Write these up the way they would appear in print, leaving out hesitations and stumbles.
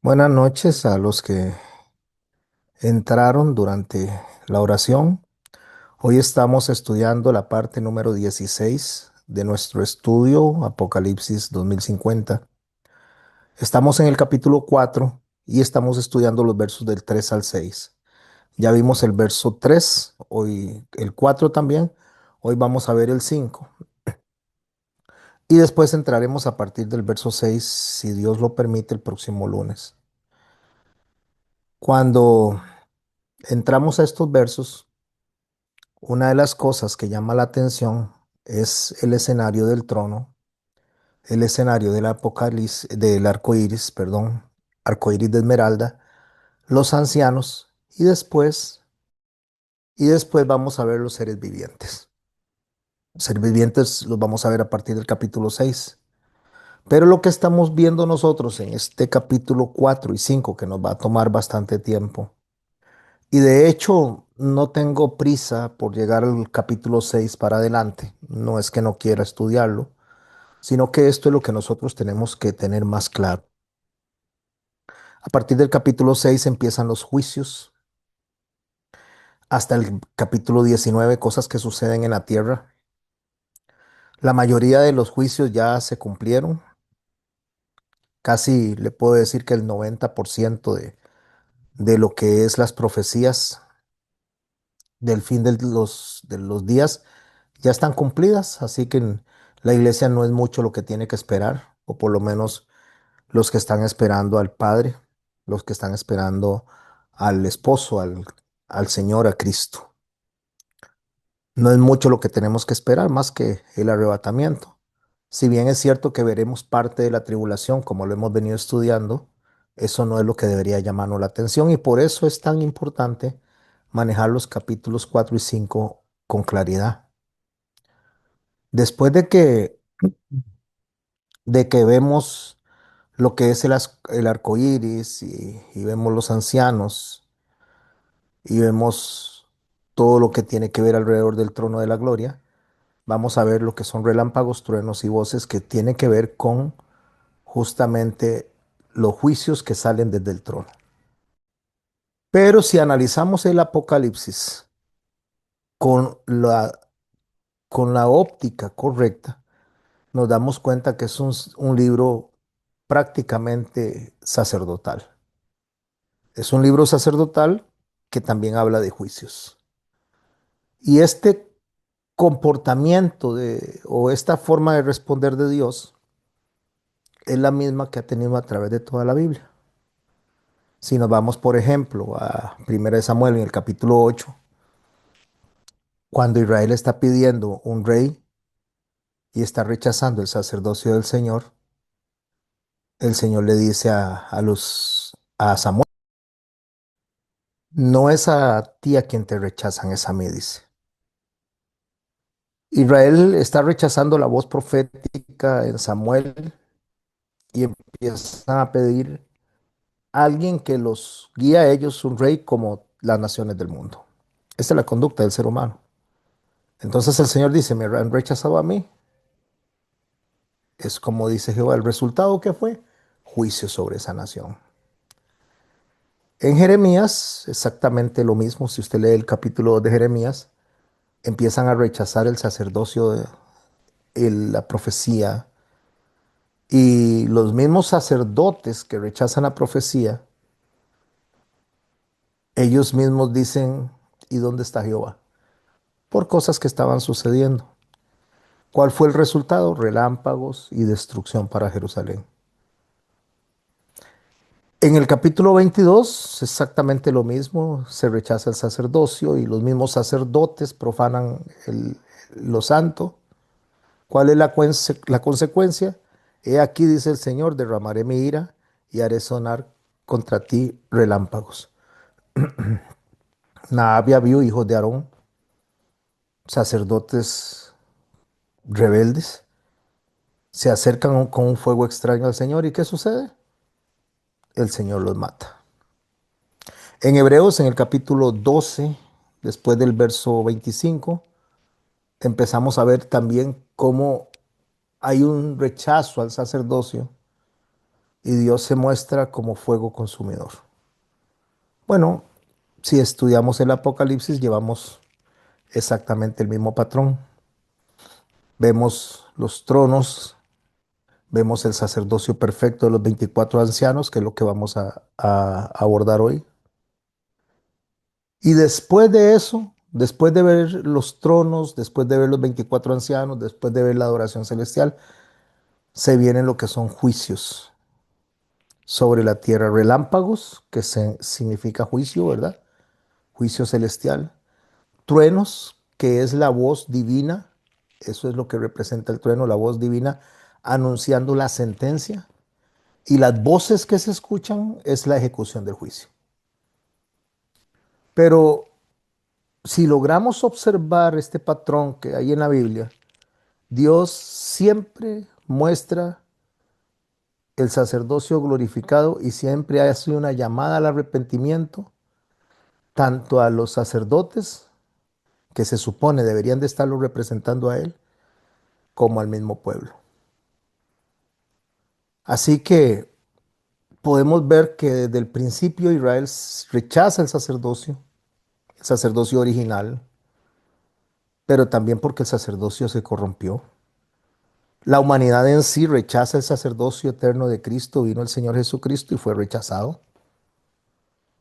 Buenas noches a los que entraron durante la oración. Hoy estamos estudiando la parte número 16 de nuestro estudio Apocalipsis 2050. Estamos en el capítulo 4 y estamos estudiando los versos del 3 al 6. Ya vimos el verso 3, hoy el 4 también. Hoy vamos a ver el 5 y después entraremos a partir del verso 6, si Dios lo permite, el próximo lunes. Cuando entramos a estos versos, una de las cosas que llama la atención es el escenario del trono, el escenario del apocalipsis, del arco iris, perdón, arco iris de esmeralda, los ancianos y después vamos a ver los seres vivientes. Los seres vivientes los vamos a ver a partir del capítulo 6. Pero lo que estamos viendo nosotros en este capítulo 4 y 5, que nos va a tomar bastante tiempo, y de hecho, no tengo prisa por llegar al capítulo 6 para adelante. No es que no quiera estudiarlo, sino que esto es lo que nosotros tenemos que tener más claro. A partir del capítulo 6 empiezan los juicios, hasta el capítulo 19, cosas que suceden en la tierra. La mayoría de los juicios ya se cumplieron. Casi le puedo decir que el 90% de lo que es las profecías del fin de los días ya están cumplidas, así que la iglesia no es mucho lo que tiene que esperar, o por lo menos los que están esperando al Padre, los que están esperando al esposo, al Señor, a Cristo. No es mucho lo que tenemos que esperar, más que el arrebatamiento. Si bien es cierto que veremos parte de la tribulación, como lo hemos venido estudiando, eso no es lo que debería llamarnos la atención y por eso es tan importante manejar los capítulos 4 y 5 con claridad. Después de que vemos lo que es el arco iris y vemos los ancianos y vemos todo lo que tiene que ver alrededor del trono de la gloria, vamos a ver lo que son relámpagos, truenos y voces que tienen que ver con justamente los juicios que salen desde el trono. Pero si analizamos el Apocalipsis con la óptica correcta, nos damos cuenta que es un libro prácticamente sacerdotal. Es un libro sacerdotal que también habla de juicios. Y este comportamiento o esta forma de responder de Dios es la misma que ha tenido a través de toda la Biblia. Si nos vamos, por ejemplo, a 1 Samuel en el capítulo 8, cuando Israel está pidiendo un rey y está rechazando el sacerdocio del Señor, el Señor le dice a Samuel: no es a ti a quien te rechazan, es a mí, dice. Israel está rechazando la voz profética en Samuel y empiezan a pedir a alguien que los guíe a ellos, un rey como las naciones del mundo. Esta es la conducta del ser humano. Entonces el Señor dice: me han rechazado a mí. Es como dice Jehová, el resultado que fue juicio sobre esa nación. En Jeremías, exactamente lo mismo. Si usted lee el capítulo 2 de Jeremías, empiezan a rechazar el sacerdocio, la profecía, y los mismos sacerdotes que rechazan la profecía, ellos mismos dicen: ¿y dónde está Jehová? Por cosas que estaban sucediendo. ¿Cuál fue el resultado? Relámpagos y destrucción para Jerusalén. En el capítulo 22, exactamente lo mismo, se rechaza el sacerdocio y los mismos sacerdotes profanan lo santo. ¿Cuál es la consecuencia? He aquí, dice el Señor, derramaré mi ira y haré sonar contra ti relámpagos. Naab y Abiú, hijos de Aarón, sacerdotes rebeldes, se acercan con un fuego extraño al Señor. ¿Y qué sucede? El Señor los mata. En Hebreos, en el capítulo 12, después del verso 25, empezamos a ver también cómo hay un rechazo al sacerdocio y Dios se muestra como fuego consumidor. Bueno, si estudiamos el Apocalipsis, llevamos exactamente el mismo patrón. Vemos los tronos, vemos el sacerdocio perfecto de los 24 ancianos, que es lo que vamos a abordar hoy. Y después de eso, después de ver los tronos, después de ver los 24 ancianos, después de ver la adoración celestial, se vienen lo que son juicios sobre la tierra, relámpagos, que significa juicio, ¿verdad? Juicio celestial. Truenos, que es la voz divina, eso es lo que representa el trueno, la voz divina anunciando la sentencia. Y las voces que se escuchan es la ejecución del juicio. Pero si logramos observar este patrón que hay en la Biblia, Dios siempre muestra el sacerdocio glorificado y siempre hace una llamada al arrepentimiento, tanto a los sacerdotes, que se supone deberían de estarlo representando a Él, como al mismo pueblo. Así que podemos ver que desde el principio Israel rechaza el sacerdocio original, pero también porque el sacerdocio se corrompió. La humanidad en sí rechaza el sacerdocio eterno de Cristo, vino el Señor Jesucristo y fue rechazado.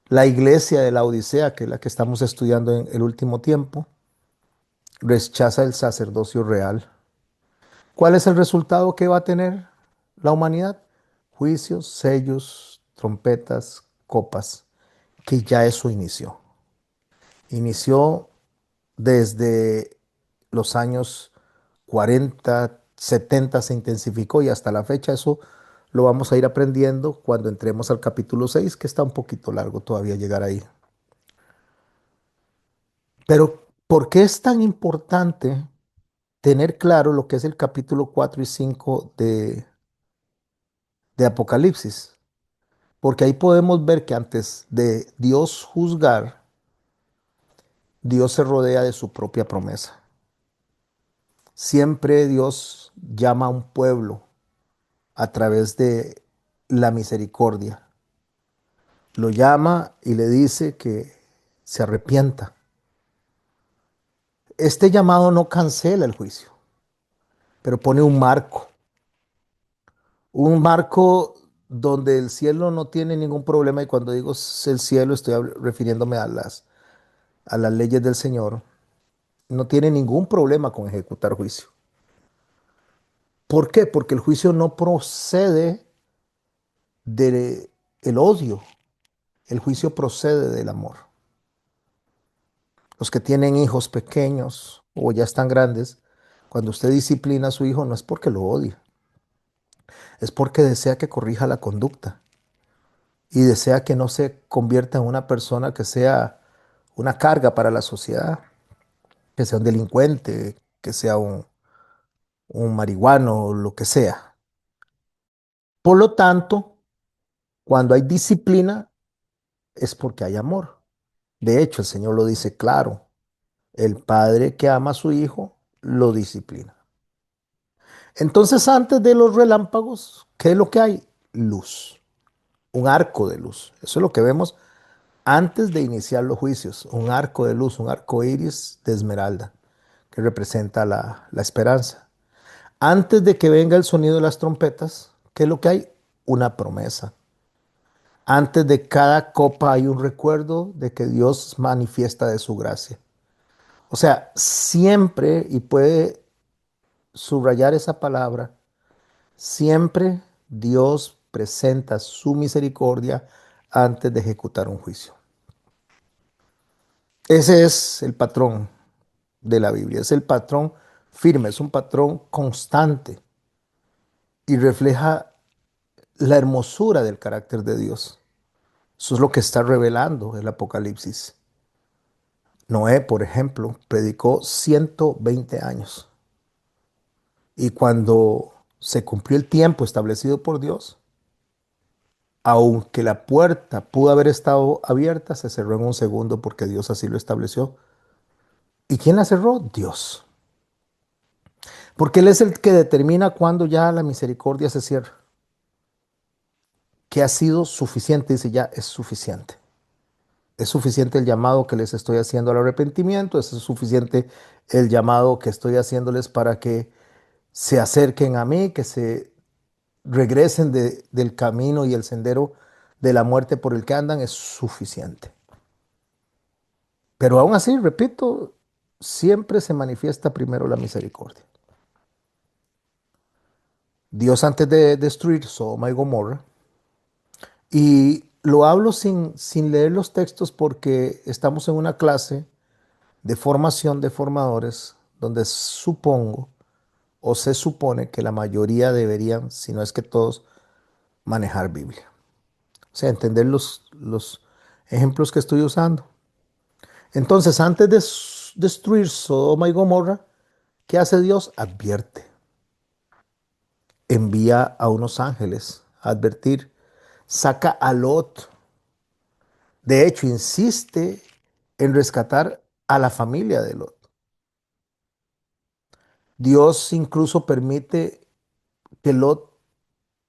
La iglesia de la Odisea, que es la que estamos estudiando en el último tiempo, rechaza el sacerdocio real. ¿Cuál es el resultado que va a tener la humanidad? Juicios, sellos, trompetas, copas, que ya eso inició. Inició desde los años 40, 70 se intensificó y hasta la fecha eso lo vamos a ir aprendiendo cuando entremos al capítulo 6, que está un poquito largo todavía llegar ahí. Pero, ¿por qué es tan importante tener claro lo que es el capítulo 4 y 5 de Apocalipsis? Porque ahí podemos ver que antes de Dios juzgar, Dios se rodea de su propia promesa. Siempre Dios llama a un pueblo a través de la misericordia. Lo llama y le dice que se arrepienta. Este llamado no cancela el juicio, pero pone un marco donde el cielo no tiene ningún problema, y cuando digo el cielo estoy refiriéndome a las leyes del Señor, no tiene ningún problema con ejecutar juicio. ¿Por qué? Porque el juicio no procede del odio, el juicio procede del amor. Los que tienen hijos pequeños o ya están grandes, cuando usted disciplina a su hijo no es porque lo odia, es porque desea que corrija la conducta y desea que no se convierta en una persona que sea una carga para la sociedad, que sea un delincuente, que sea un marihuano, lo que sea. Por lo tanto, cuando hay disciplina es porque hay amor. De hecho, el Señor lo dice claro, el padre que ama a su hijo lo disciplina. Entonces, antes de los relámpagos, ¿qué es lo que hay? Luz, un arco de luz. Eso es lo que vemos antes de iniciar los juicios, un arco de luz, un arco iris de esmeralda, que representa la esperanza. Antes de que venga el sonido de las trompetas, ¿qué es lo que hay? Una promesa. Antes de cada copa hay un recuerdo de que Dios manifiesta de su gracia. O sea, siempre, y puede subrayar esa palabra, siempre Dios presenta su misericordia antes de ejecutar un juicio. Ese es el patrón de la Biblia, es el patrón firme, es un patrón constante y refleja la hermosura del carácter de Dios. Eso es lo que está revelando el Apocalipsis. Noé, por ejemplo, predicó 120 años y cuando se cumplió el tiempo establecido por Dios, aunque la puerta pudo haber estado abierta, se cerró en un segundo porque Dios así lo estableció. ¿Y quién la cerró? Dios. Porque Él es el que determina cuándo ya la misericordia se cierra, que ha sido suficiente, dice ya es suficiente. Es suficiente el llamado que les estoy haciendo al arrepentimiento, es suficiente el llamado que estoy haciéndoles para que se acerquen a mí, que se regresen del camino y el sendero de la muerte por el que andan, es suficiente. Pero aún así, repito, siempre se manifiesta primero la misericordia. Dios antes de destruir Sodoma y Gomorra, y lo hablo sin leer los textos porque estamos en una clase de formación de formadores donde supongo o se supone que la mayoría deberían, si no es que todos, manejar Biblia. O sea, entender los ejemplos que estoy usando. Entonces, antes de destruir Sodoma y Gomorra, ¿qué hace Dios? Advierte. Envía a unos ángeles a advertir. Saca a Lot. De hecho, insiste en rescatar a la familia de Lot. Dios incluso permite que Lot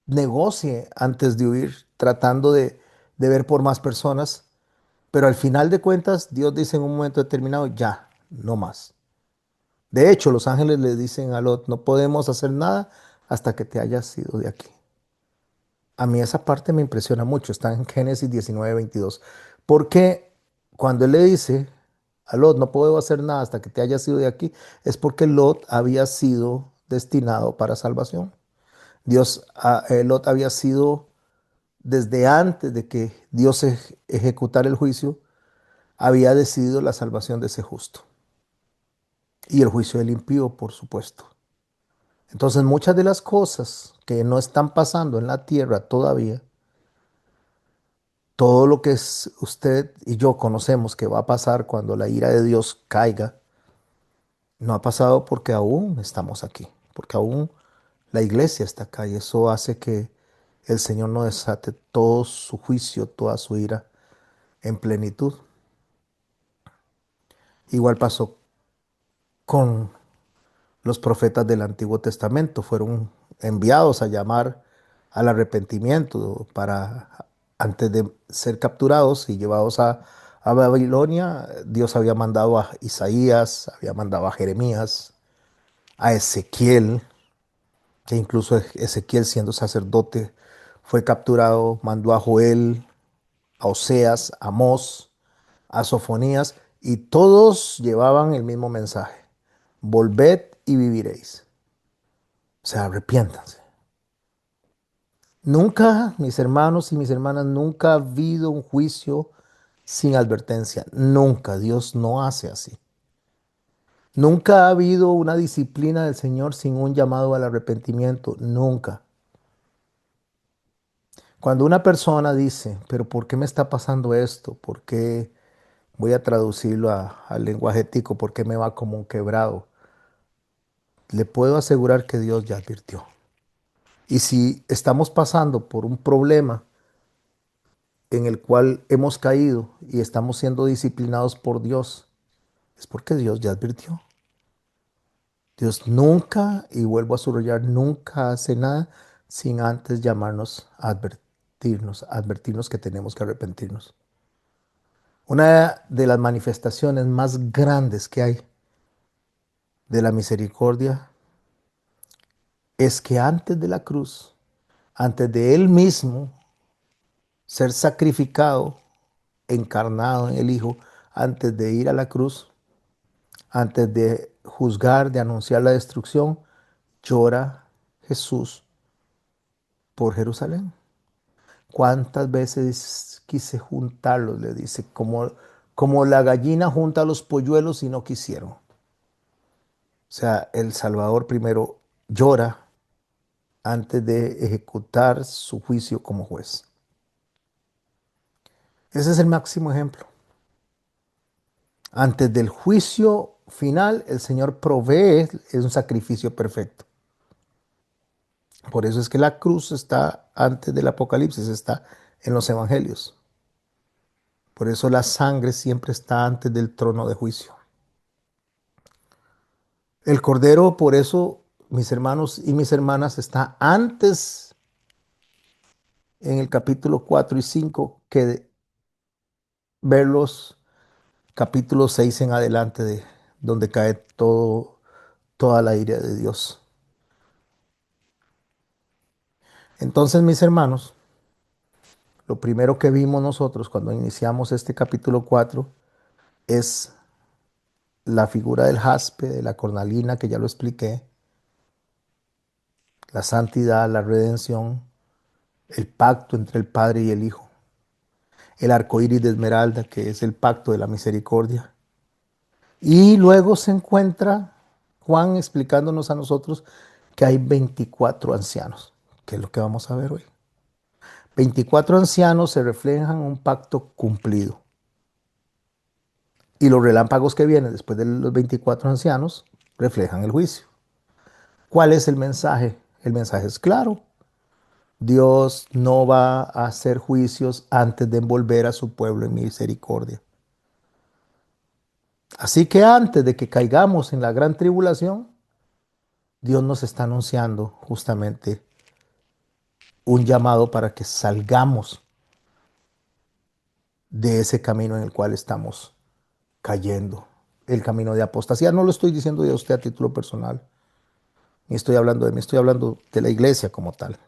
negocie antes de huir, tratando de ver por más personas. Pero al final de cuentas, Dios dice en un momento determinado, ya, no más. De hecho, los ángeles le dicen a Lot, no podemos hacer nada hasta que te hayas ido de aquí. A mí esa parte me impresiona mucho, está en Génesis 19:22. Porque cuando él le dice a Lot, no puedo hacer nada hasta que te hayas ido de aquí, es porque Lot había sido destinado para salvación. Lot había sido, desde antes de que Dios ejecutara el juicio, había decidido la salvación de ese justo y el juicio del impío, por supuesto. Entonces, muchas de las cosas que no están pasando en la tierra todavía, todo lo que usted y yo conocemos que va a pasar cuando la ira de Dios caiga, no ha pasado porque aún estamos aquí, porque aún la iglesia está acá y eso hace que el Señor no desate todo su juicio, toda su ira en plenitud. Igual pasó con los profetas del Antiguo Testamento, fueron enviados a llamar al arrepentimiento para antes de ser capturados y llevados a Babilonia. Dios había mandado a Isaías, había mandado a Jeremías, a Ezequiel, que incluso Ezequiel siendo sacerdote fue capturado, mandó a Joel, a Oseas, a Amós, a Sofonías, y todos llevaban el mismo mensaje: volved y viviréis. O sea, arrepiéntanse. Nunca, mis hermanos y mis hermanas, nunca ha habido un juicio sin advertencia. Nunca. Dios no hace así. Nunca ha habido una disciplina del Señor sin un llamado al arrepentimiento. Nunca. Cuando una persona dice, pero ¿por qué me está pasando esto? ¿Por qué voy a traducirlo al lenguaje tico? ¿Por qué me va como un quebrado? Le puedo asegurar que Dios ya advirtió. Y si estamos pasando por un problema en el cual hemos caído y estamos siendo disciplinados por Dios, es porque Dios ya advirtió. Dios nunca, y vuelvo a subrayar, nunca hace nada sin antes llamarnos a advertirnos que tenemos que arrepentirnos. Una de las manifestaciones más grandes que hay de la misericordia es que antes de la cruz, antes de Él mismo ser sacrificado, encarnado en el Hijo, antes de ir a la cruz, antes de juzgar, de anunciar la destrucción, llora Jesús por Jerusalén. ¿Cuántas veces quise juntarlos? Le dice, como la gallina junta a los polluelos y no quisieron. O sea, el Salvador primero llora antes de ejecutar su juicio como juez. Ese es el máximo ejemplo. Antes del juicio final, el Señor provee un sacrificio perfecto. Por eso es que la cruz está antes del Apocalipsis, está en los evangelios. Por eso la sangre siempre está antes del trono de juicio. El Cordero, por eso, mis hermanos y mis hermanas, está antes en el capítulo 4 y 5 que ver los capítulos 6 en adelante de donde cae toda la ira de Dios. Entonces, mis hermanos, lo primero que vimos nosotros cuando iniciamos este capítulo 4 es la figura del jaspe, de la cornalina, que ya lo expliqué, la santidad, la redención, el pacto entre el Padre y el Hijo, el arco iris de esmeralda, que es el pacto de la misericordia. Y luego se encuentra Juan explicándonos a nosotros que hay 24 ancianos, que es lo que vamos a ver hoy. 24 ancianos se reflejan un pacto cumplido. Y los relámpagos que vienen después de los 24 ancianos reflejan el juicio. ¿Cuál es el mensaje? El mensaje es claro. Dios no va a hacer juicios antes de envolver a su pueblo en misericordia. Así que antes de que caigamos en la gran tribulación, Dios nos está anunciando justamente un llamado para que salgamos de ese camino en el cual estamos cayendo, el camino de apostasía. No lo estoy diciendo de usted a título personal, ni estoy hablando de mí, estoy hablando de la iglesia como tal.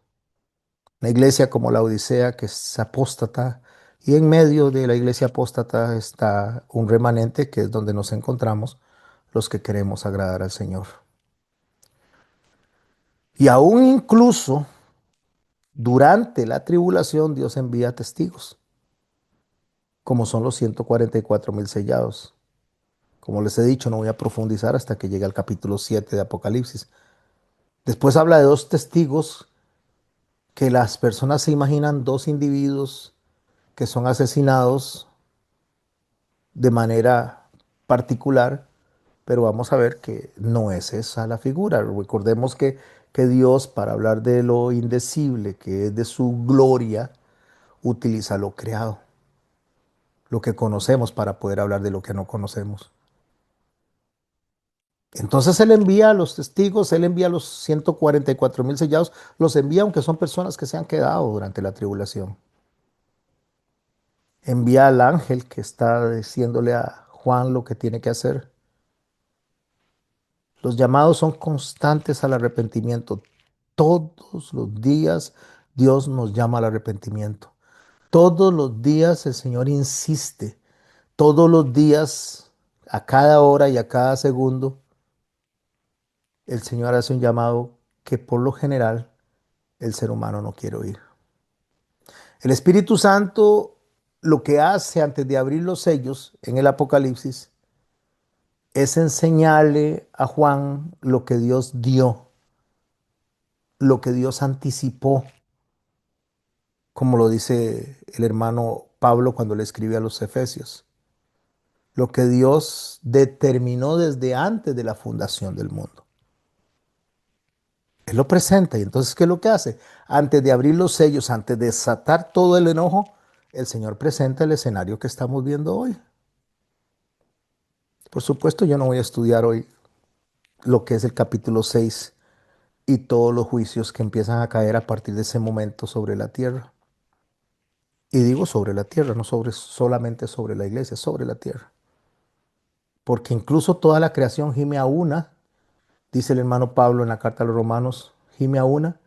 La iglesia como la Odisea, que es apóstata, y en medio de la iglesia apóstata está un remanente que es donde nos encontramos los que queremos agradar al Señor. Y aún incluso durante la tribulación Dios envía testigos, como son los 144,000 sellados. Como les he dicho, no voy a profundizar hasta que llegue al capítulo 7 de Apocalipsis. Después habla de dos testigos que las personas se imaginan, dos individuos que son asesinados de manera particular, pero vamos a ver que no es esa la figura. Recordemos que Dios, para hablar de lo indecible, que es de su gloria, utiliza lo creado, lo que conocemos para poder hablar de lo que no conocemos. Entonces Él envía a los testigos, Él envía a los 144,000 sellados, los envía aunque son personas que se han quedado durante la tribulación. Envía al ángel que está diciéndole a Juan lo que tiene que hacer. Los llamados son constantes al arrepentimiento. Todos los días Dios nos llama al arrepentimiento. Todos los días el Señor insiste. Todos los días, a cada hora y a cada segundo, el Señor hace un llamado que por lo general el ser humano no quiere oír. El Espíritu Santo lo que hace antes de abrir los sellos en el Apocalipsis es enseñarle a Juan lo que Dios dio, lo que Dios anticipó, como lo dice el hermano Pablo cuando le escribe a los Efesios, lo que Dios determinó desde antes de la fundación del mundo. Él lo presenta y entonces, ¿qué es lo que hace? Antes de abrir los sellos, antes de desatar todo el enojo, el Señor presenta el escenario que estamos viendo hoy. Por supuesto, yo no voy a estudiar hoy lo que es el capítulo 6 y todos los juicios que empiezan a caer a partir de ese momento sobre la tierra. Y digo sobre la tierra, no solamente sobre la iglesia, sobre la tierra. Porque incluso toda la creación gime a una, dice el hermano Pablo en la carta a los Romanos, gime a una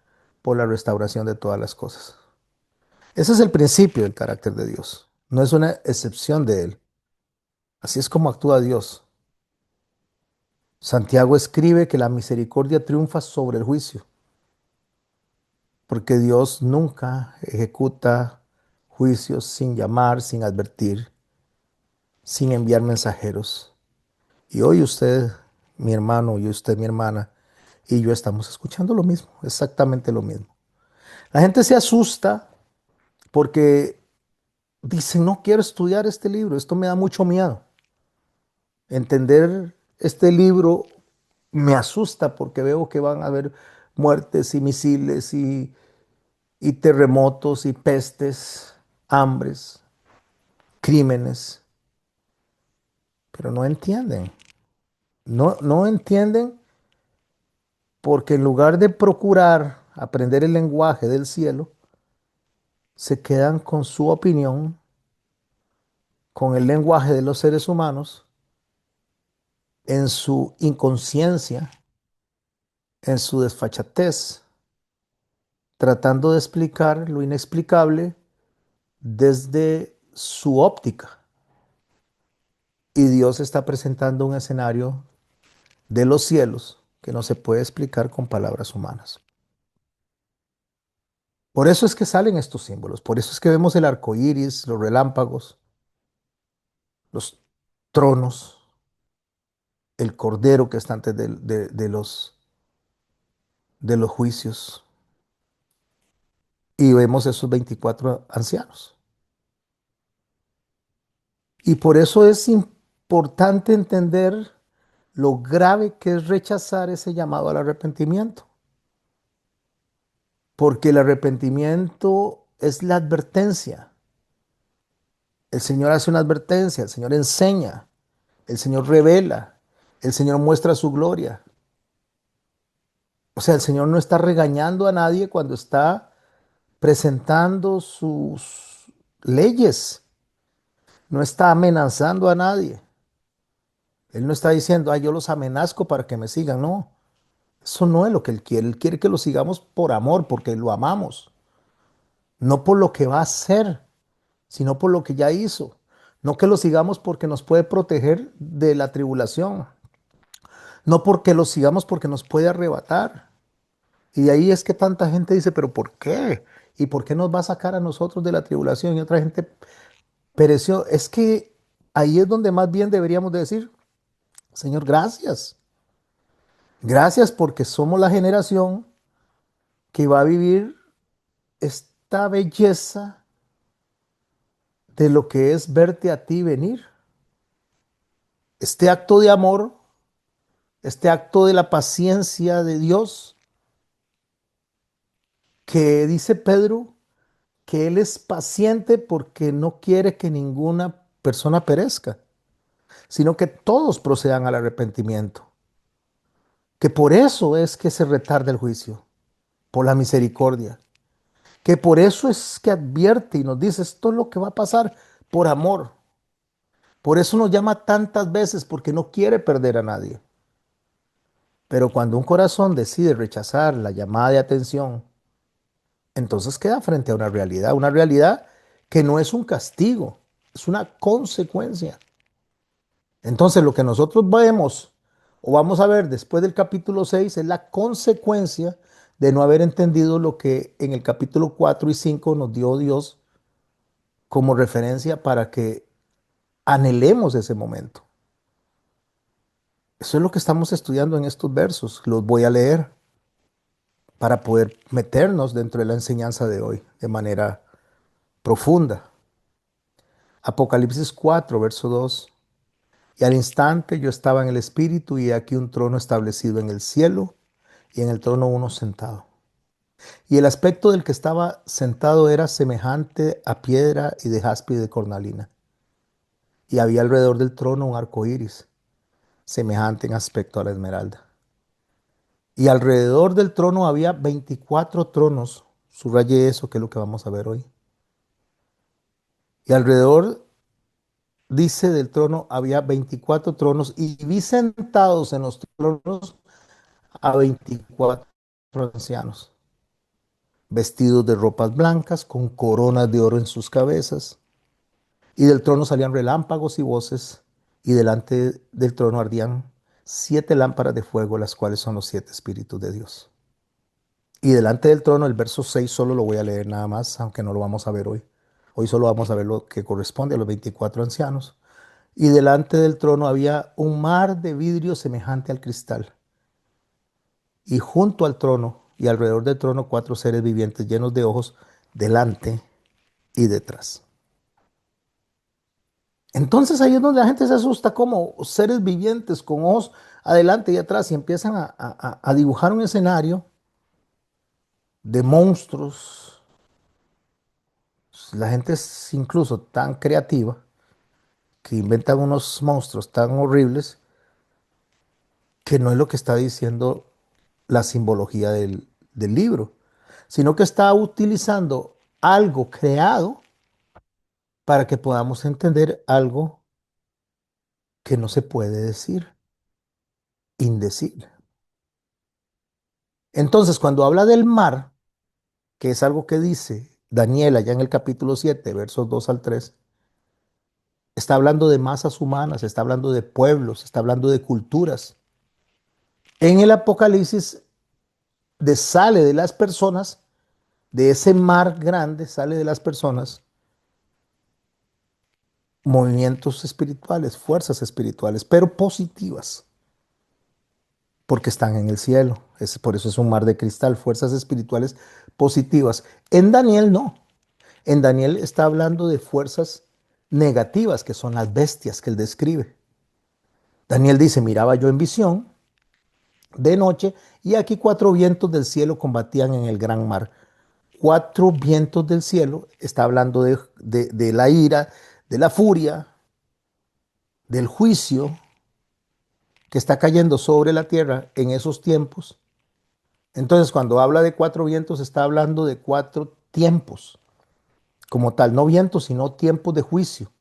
por la restauración de todas las cosas. Ese es el principio del carácter de Dios, no es una excepción de Él. Así es como actúa Dios. Santiago escribe que la misericordia triunfa sobre el juicio, porque Dios nunca ejecuta juicios sin llamar, sin advertir, sin enviar mensajeros. Y hoy usted, mi hermano, y usted, mi hermana, y yo estamos escuchando lo mismo, exactamente lo mismo. La gente se asusta porque dicen, no quiero estudiar este libro, esto me da mucho miedo. Entender este libro me asusta porque veo que van a haber muertes y misiles y terremotos y pestes, hambres, crímenes, pero no entienden. No entienden porque en lugar de procurar aprender el lenguaje del cielo, se quedan con su opinión, con el lenguaje de los seres humanos, en su inconsciencia, en su desfachatez, tratando de explicar lo inexplicable desde su óptica. Y Dios está presentando un escenario de los cielos que no se puede explicar con palabras humanas. Por eso es que salen estos símbolos, por eso es que vemos el arco iris, los relámpagos, los tronos, el cordero que está antes de los juicios, y vemos esos 24 ancianos. Y por eso es importante entender lo grave que es rechazar ese llamado al arrepentimiento, porque el arrepentimiento es la advertencia. El Señor hace una advertencia, el Señor enseña, el Señor revela, el Señor muestra su gloria. O sea, el Señor no está regañando a nadie cuando está presentando sus leyes, no está amenazando a nadie. Él no está diciendo, yo los amenazco para que me sigan. No, eso no es lo que Él quiere. Él quiere que lo sigamos por amor, porque lo amamos. No por lo que va a hacer, sino por lo que ya hizo. No que lo sigamos porque nos puede proteger de la tribulación. No porque lo sigamos porque nos puede arrebatar. Y ahí es que tanta gente dice, pero ¿por qué? ¿Y por qué nos va a sacar a nosotros de la tribulación? Y otra gente pereció. Es que ahí es donde más bien deberíamos de decir, Señor, gracias. Gracias porque somos la generación que va a vivir esta belleza de lo que es verte a ti venir. Este acto de amor, este acto de la paciencia de Dios, que dice Pedro que Él es paciente porque no quiere que ninguna persona perezca, sino que todos procedan al arrepentimiento. Que por eso es que se retarda el juicio, por la misericordia. Que por eso es que advierte y nos dice, esto es lo que va a pasar por amor. Por eso nos llama tantas veces, porque no quiere perder a nadie. Pero cuando un corazón decide rechazar la llamada de atención, entonces queda frente a una realidad que no es un castigo, es una consecuencia. Entonces lo que nosotros vemos o vamos a ver después del capítulo 6 es la consecuencia de no haber entendido lo que en el capítulo 4 y 5 nos dio Dios como referencia para que anhelemos ese momento. Eso es lo que estamos estudiando en estos versos. Los voy a leer para poder meternos dentro de la enseñanza de hoy de manera profunda. Apocalipsis 4, verso 2. Y al instante yo estaba en el Espíritu y aquí un trono establecido en el cielo y en el trono uno sentado. Y el aspecto del que estaba sentado era semejante a piedra y de jaspe y de cornalina. Y había alrededor del trono un arco iris, semejante en aspecto a la esmeralda. Y alrededor del trono había 24 tronos. Subraye eso, que es lo que vamos a ver hoy. Y alrededor, dice, del trono había 24 tronos y vi sentados en los tronos a 24 ancianos, vestidos de ropas blancas, con coronas de oro en sus cabezas. Y del trono salían relámpagos y voces, y delante del trono ardían 7 lámparas de fuego, las cuales son los 7 espíritus de Dios. Y delante del trono, el verso 6 solo lo voy a leer nada más, aunque no lo vamos a ver hoy. Hoy solo vamos a ver lo que corresponde a los 24 ancianos. Y delante del trono había un mar de vidrio semejante al cristal. Y junto al trono y alrededor del trono 4 seres vivientes llenos de ojos delante y detrás. Entonces ahí es donde la gente se asusta, como seres vivientes con ojos adelante y atrás, y empiezan a dibujar un escenario de monstruos. La gente es incluso tan creativa que inventan unos monstruos tan horribles que no es lo que está diciendo la simbología del libro, sino que está utilizando algo creado para que podamos entender algo que no se puede decir, indecible. Entonces, cuando habla del mar, que es algo que dice Daniel allá en el capítulo 7 versos 2 al 3, está hablando de masas humanas, está hablando de pueblos, está hablando de culturas. En el Apocalipsis sale de las personas, de ese mar grande, sale de las personas movimientos espirituales, fuerzas espirituales, pero positivas, porque están en el cielo. Por eso es un mar de cristal, fuerzas espirituales positivas. En Daniel no. En Daniel está hablando de fuerzas negativas, que son las bestias que él describe. Daniel dice, miraba yo en visión de noche y aquí cuatro vientos del cielo combatían en el gran mar. Cuatro vientos del cielo, está hablando de la ira, de la furia, del juicio que está cayendo sobre la tierra en esos tiempos. Entonces, cuando habla de cuatro vientos, está hablando de cuatro tiempos, como tal, no vientos, sino tiempos de juicio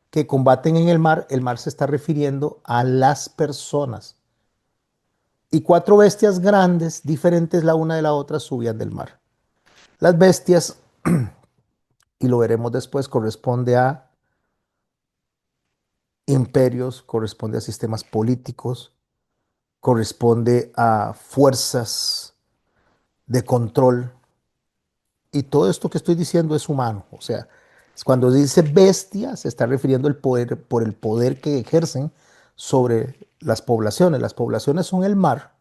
que combaten en el mar. El mar se está refiriendo a las personas. Y cuatro bestias grandes, diferentes la una de la otra, subían del mar. Las bestias, y lo veremos después, corresponde a imperios, corresponde a sistemas políticos, corresponde a fuerzas de control. Y todo esto que estoy diciendo es humano. O sea, cuando dice bestia, se está refiriendo al poder, por el poder que ejercen sobre las poblaciones. Las poblaciones son el mar,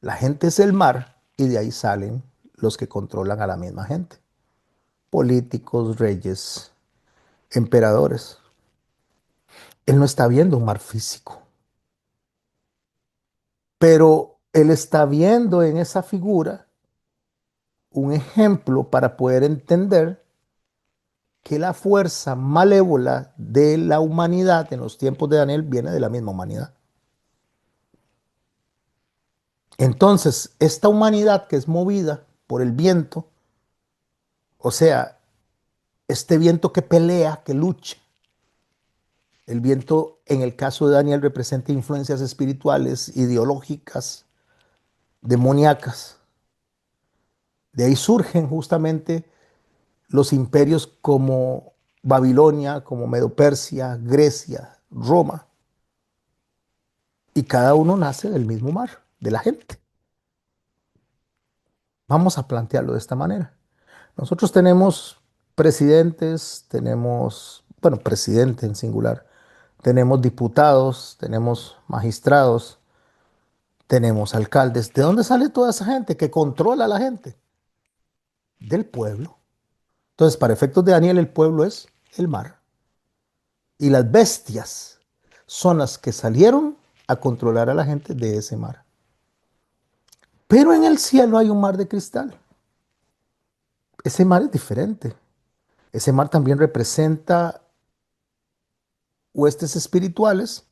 la gente es el mar, y de ahí salen los que controlan a la misma gente. Políticos, reyes, emperadores. Él no está viendo un mar físico, pero él está viendo en esa figura un ejemplo para poder entender que la fuerza malévola de la humanidad en los tiempos de Daniel viene de la misma humanidad. Entonces, esta humanidad que es movida por el viento, o sea, este viento que pelea, que lucha, el viento en el caso de Daniel representa influencias espirituales, ideológicas, demoníacas. De ahí surgen justamente los imperios como Babilonia, como Medo-Persia, Grecia, Roma, y cada uno nace del mismo mar, de la gente. Vamos a plantearlo de esta manera. Nosotros tenemos presidentes, tenemos, bueno, presidente en singular, tenemos diputados, tenemos magistrados, tenemos alcaldes. ¿De dónde sale toda esa gente que controla a la gente? Del pueblo. Entonces, para efectos de Daniel, el pueblo es el mar. Y las bestias son las que salieron a controlar a la gente de ese mar. Pero en el cielo hay un mar de cristal. Ese mar es diferente. Ese mar también representa huestes espirituales,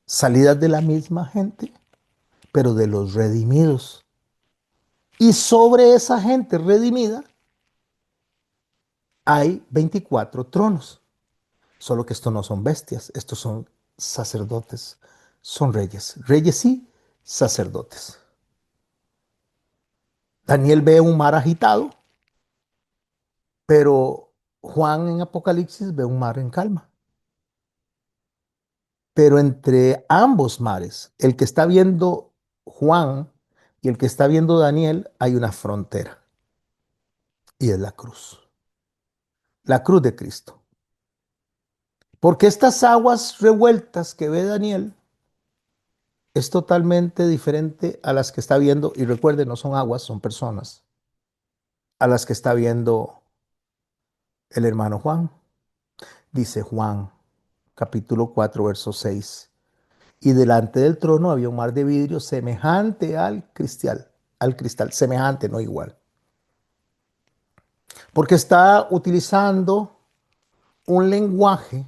salidas de la misma gente, pero de los redimidos. Y sobre esa gente redimida hay 24 tronos. Solo que estos no son bestias, estos son sacerdotes, son reyes, reyes y sacerdotes. Daniel ve un mar agitado, pero Juan en Apocalipsis ve un mar en calma. Pero entre ambos mares, el que está viendo Juan y el que está viendo Daniel, hay una frontera, y es la cruz de Cristo. Porque estas aguas revueltas que ve Daniel es totalmente diferente a las que está viendo, y recuerde, no son aguas, son personas, a las que está viendo el hermano Juan. Dice Juan, capítulo 4 verso 6. Y delante del trono había un mar de vidrio semejante al cristal, semejante, no igual. Porque está utilizando un lenguaje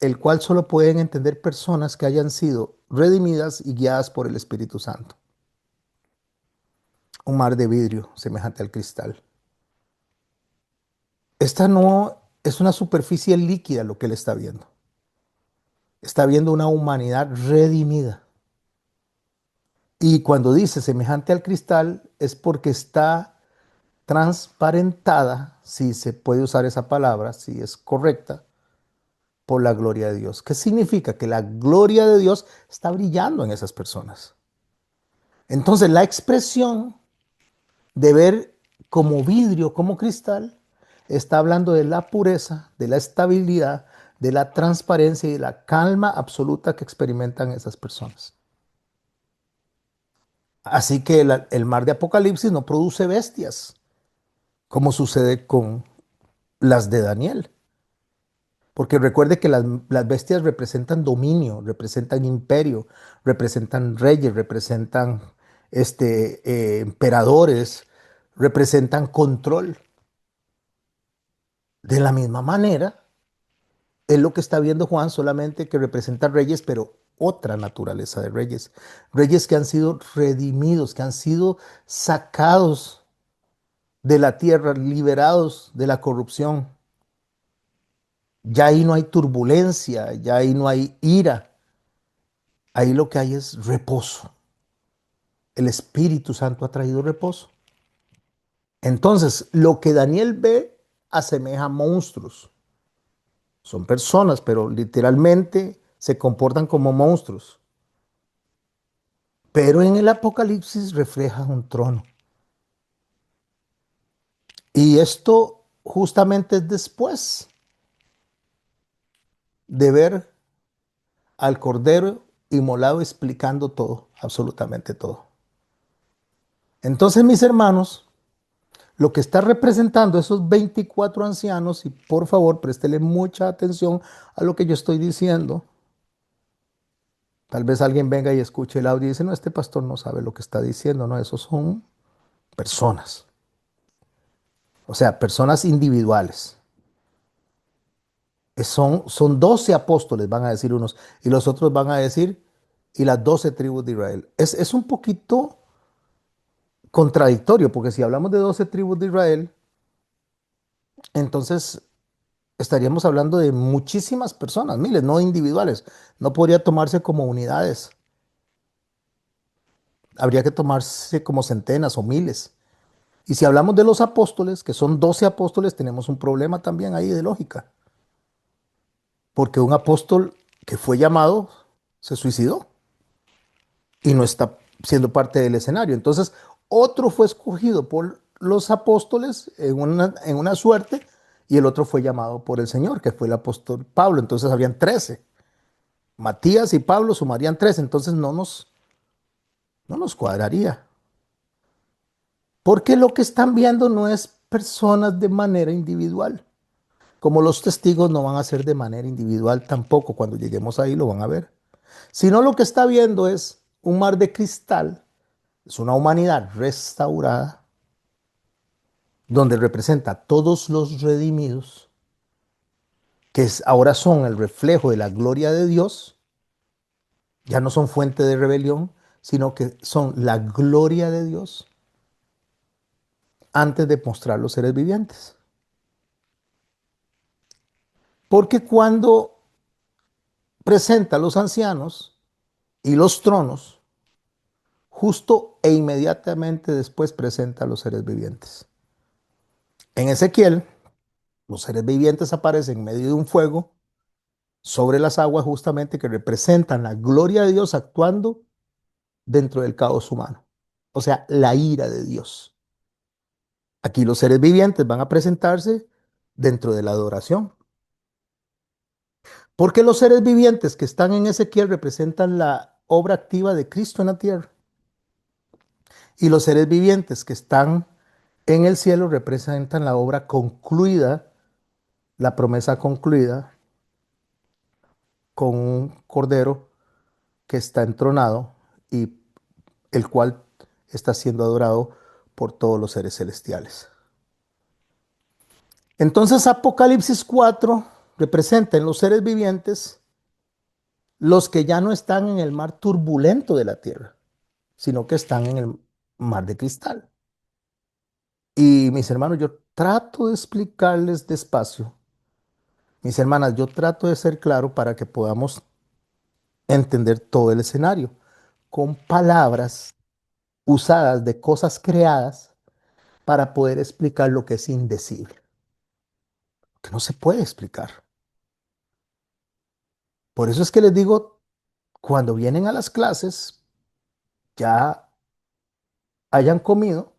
el cual solo pueden entender personas que hayan sido redimidas y guiadas por el Espíritu Santo. Un mar de vidrio semejante al cristal. Esta no es una superficie líquida lo que él está viendo. Está viendo una humanidad redimida. Y cuando dice semejante al cristal es porque está transparentada, si se puede usar esa palabra, si es correcta, por la gloria de Dios. ¿Qué significa? Que la gloria de Dios está brillando en esas personas. Entonces la expresión de ver como vidrio, como cristal, está hablando de la pureza, de la estabilidad, de la transparencia y de la calma absoluta que experimentan esas personas. Así que el mar de Apocalipsis no produce bestias, como sucede con las de Daniel. Porque recuerde que las bestias representan dominio, representan imperio, representan reyes, representan emperadores, representan control. De la misma manera, es lo que está viendo Juan, solamente que representa reyes, pero otra naturaleza de reyes. Reyes que han sido redimidos, que han sido sacados de la tierra, liberados de la corrupción. Ya ahí no hay turbulencia, ya ahí no hay ira. Ahí lo que hay es reposo. El Espíritu Santo ha traído reposo. Entonces, lo que Daniel ve asemeja a monstruos. Son personas, pero literalmente se comportan como monstruos. Pero en el Apocalipsis refleja un trono. Y esto justamente es después de ver al Cordero inmolado explicando todo, absolutamente todo. Entonces, mis hermanos, lo que está representando esos 24 ancianos, y por favor préstele mucha atención a lo que yo estoy diciendo. Tal vez alguien venga y escuche el audio y dice, no, este pastor no sabe lo que está diciendo, no, esos son personas. O sea, personas individuales. Son 12 apóstoles, van a decir unos, y los otros van a decir, y las 12 tribus de Israel. Es un poquito contradictorio, porque si hablamos de 12 tribus de Israel, entonces estaríamos hablando de muchísimas personas, miles, no individuales. No podría tomarse como unidades. Habría que tomarse como centenas o miles. Y si hablamos de los apóstoles, que son 12 apóstoles, tenemos un problema también ahí de lógica. Porque un apóstol que fue llamado se suicidó y no está siendo parte del escenario. Entonces, otro fue escogido por los apóstoles en una suerte y el otro fue llamado por el Señor, que fue el apóstol Pablo. Entonces, habían 13. Matías y Pablo sumarían 13. Entonces, no nos cuadraría. Porque lo que están viendo no es personas de manera individual. Como los testigos no van a ser de manera individual tampoco, cuando lleguemos ahí lo van a ver. Sino lo que está viendo es un mar de cristal, es una humanidad restaurada, donde representa a todos los redimidos, que ahora son el reflejo de la gloria de Dios, ya no son fuente de rebelión, sino que son la gloria de Dios antes de mostrar los seres vivientes. Porque cuando presenta a los ancianos y los tronos, justo e inmediatamente después presenta a los seres vivientes. En Ezequiel, los seres vivientes aparecen en medio de un fuego sobre las aguas justamente que representan la gloria de Dios actuando dentro del caos humano. O sea, la ira de Dios. Aquí los seres vivientes van a presentarse dentro de la adoración. Porque los seres vivientes que están en Ezequiel representan la obra activa de Cristo en la tierra. Y los seres vivientes que están en el cielo representan la obra concluida, la promesa concluida con un cordero que está entronado y el cual está siendo adorado por todos los seres celestiales. Entonces Apocalipsis 4 representa en los seres vivientes los que ya no están en el mar turbulento de la tierra, sino que están en el mar de cristal. Y mis hermanos, yo trato de explicarles despacio. Mis hermanas, yo trato de ser claro para que podamos entender todo el escenario con palabras usadas de cosas creadas para poder explicar lo que es indecible, que no se puede explicar. Por eso es que les digo, cuando vienen a las clases, ya hayan comido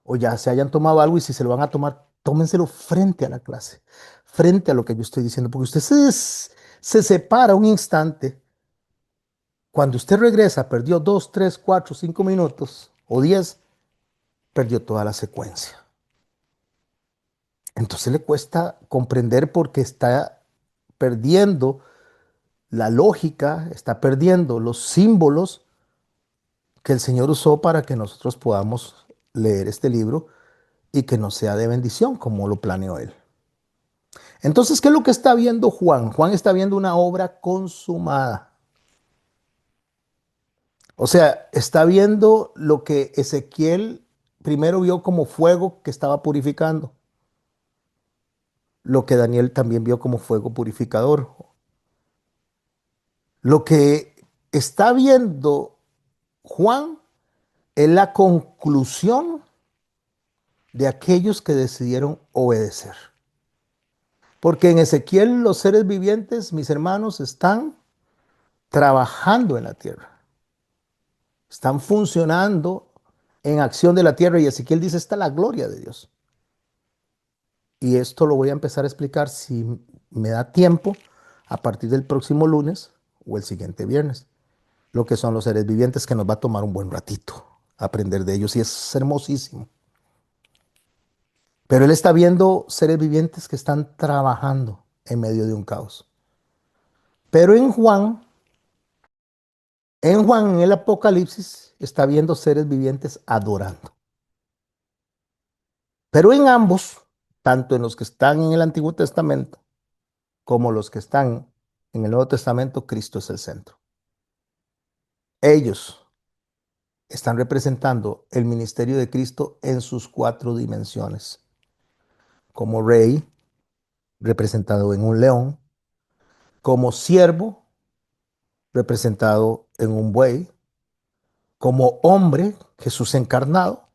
o ya se hayan tomado algo y si se lo van a tomar, tómenselo frente a la clase, frente a lo que yo estoy diciendo, porque usted se separa un instante. Cuando usted regresa, perdió 2, 3, 4, 5 minutos o 10, perdió toda la secuencia. Entonces le cuesta comprender porque está perdiendo la lógica, está perdiendo los símbolos que el Señor usó para que nosotros podamos leer este libro y que nos sea de bendición como lo planeó Él. Entonces, ¿qué es lo que está viendo Juan? Juan está viendo una obra consumada. O sea, está viendo lo que Ezequiel primero vio como fuego que estaba purificando, lo que Daniel también vio como fuego purificador. Lo que está viendo Juan es la conclusión de aquellos que decidieron obedecer. Porque en Ezequiel los seres vivientes, mis hermanos, están trabajando en la tierra, están funcionando en acción de la tierra y Ezequiel dice, está la gloria de Dios. Y esto lo voy a empezar a explicar si me da tiempo a partir del próximo lunes o el siguiente viernes. Lo que son los seres vivientes que nos va a tomar un buen ratito aprender de ellos y es hermosísimo. Pero él está viendo seres vivientes que están trabajando en medio de un caos. Pero en el Apocalipsis, está viendo seres vivientes adorando. Pero en ambos, tanto en los que están en el Antiguo Testamento como los que están en el Nuevo Testamento, Cristo es el centro. Ellos están representando el ministerio de Cristo en sus 4 dimensiones. Como rey, representado en un león. Como siervo, representado en un buey. Como hombre, Jesús encarnado.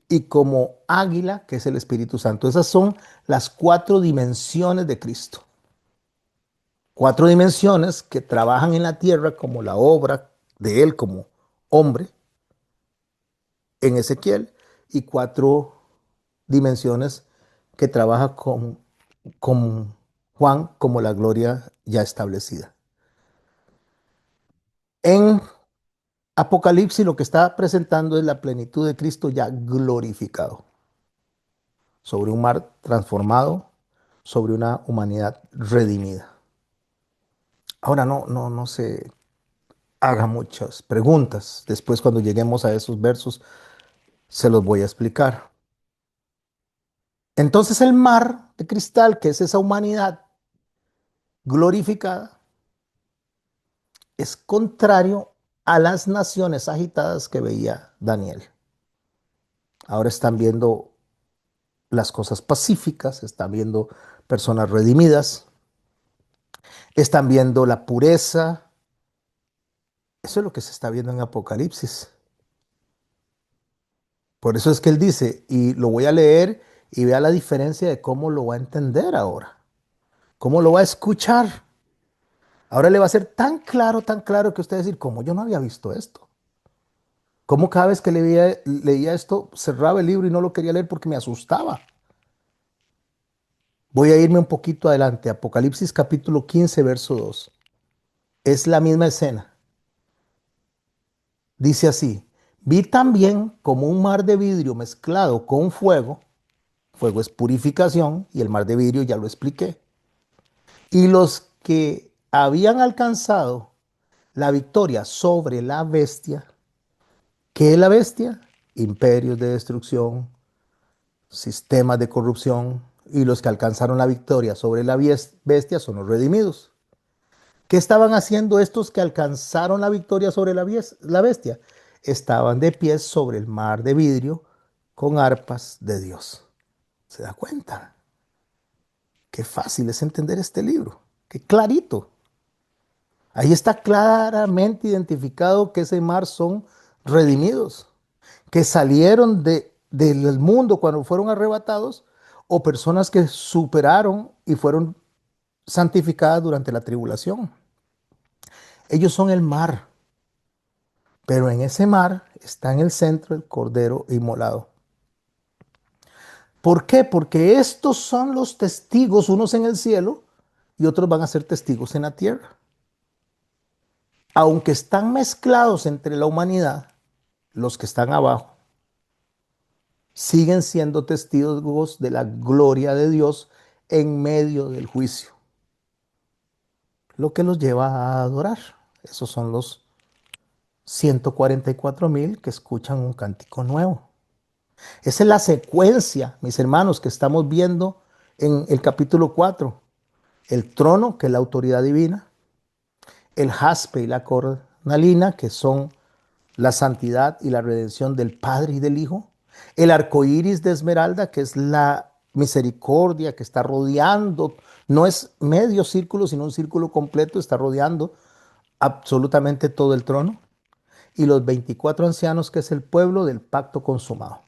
Y como águila, que es el Espíritu Santo. Esas son las 4 dimensiones de Cristo. 4 dimensiones que trabajan en la tierra como la obra de Él como hombre en Ezequiel y 4 dimensiones que trabaja con Juan como la gloria ya establecida. En Apocalipsis lo que está presentando es la plenitud de Cristo ya glorificado sobre un mar transformado, sobre una humanidad redimida. Ahora no se haga muchas preguntas. Después cuando lleguemos a esos versos se los voy a explicar. Entonces el mar de cristal, que es esa humanidad glorificada, es contrario a las naciones agitadas que veía Daniel. Ahora están viendo las cosas pacíficas, están viendo personas redimidas, están viendo la pureza. Eso es lo que se está viendo en Apocalipsis. Por eso es que él dice, y lo voy a leer y vea la diferencia de cómo lo va a entender ahora, cómo lo va a escuchar. Ahora le va a ser tan claro que usted va a decir, ¿cómo yo no había visto esto? ¿Cómo cada vez que leía esto cerraba el libro y no lo quería leer porque me asustaba? Voy a irme un poquito adelante, Apocalipsis capítulo 15, verso 2. Es la misma escena. Dice así, vi también como un mar de vidrio mezclado con fuego. Fuego es purificación y el mar de vidrio ya lo expliqué. Y los que habían alcanzado la victoria sobre la bestia. ¿Qué es la bestia? Imperios de destrucción, sistemas de corrupción, y los que alcanzaron la victoria sobre la bestia son los redimidos. ¿Qué estaban haciendo estos que alcanzaron la victoria sobre la bestia? Estaban de pie sobre el mar de vidrio con arpas de Dios. ¿Se da cuenta? Qué fácil es entender este libro. Qué clarito. Ahí está claramente identificado que ese mar son redimidos, que salieron del mundo cuando fueron arrebatados o personas que superaron y fueron santificadas durante la tribulación. Ellos son el mar, pero en ese mar está en el centro el cordero inmolado. ¿Por qué? Porque estos son los testigos, unos en el cielo y otros van a ser testigos en la tierra. Aunque están mezclados entre la humanidad, los que están abajo siguen siendo testigos de la gloria de Dios en medio del juicio, lo que los lleva a adorar. Esos son los 144,000 que escuchan un cántico nuevo. Esa es la secuencia, mis hermanos, que estamos viendo en el capítulo 4. El trono, que es la autoridad divina, el jaspe y la cornalina, que son la santidad y la redención del Padre y del Hijo, el arco iris de esmeralda, que es la misericordia que está rodeando, no es medio círculo, sino un círculo completo, está rodeando absolutamente todo el trono, y los 24 ancianos, que es el pueblo del pacto consumado.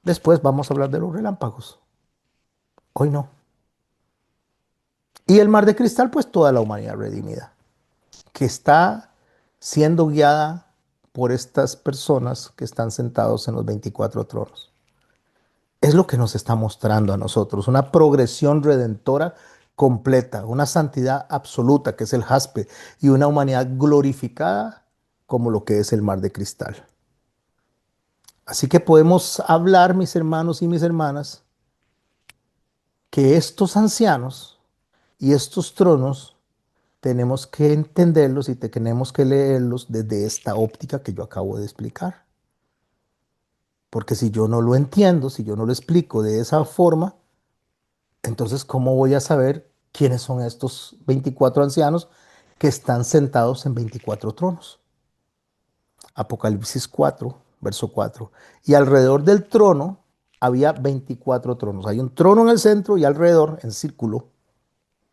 Después vamos a hablar de los relámpagos. Hoy no. Y el mar de cristal, pues toda la humanidad redimida, que está siendo guiada por estas personas que están sentados en los 24 tronos. Es lo que nos está mostrando a nosotros, una progresión redentora completa, una santidad absoluta, que es el jaspe, y una humanidad glorificada como lo que es el mar de cristal. Así que podemos hablar, mis hermanos y mis hermanas, que estos ancianos y estos tronos tenemos que entenderlos y tenemos que leerlos desde esta óptica que yo acabo de explicar. Porque si yo no lo entiendo, si yo no lo explico de esa forma, entonces ¿cómo voy a saber quiénes son estos 24 ancianos que están sentados en 24 tronos? Apocalipsis 4, verso 4. Y alrededor del trono había 24 tronos. Hay un trono en el centro y alrededor, en círculo,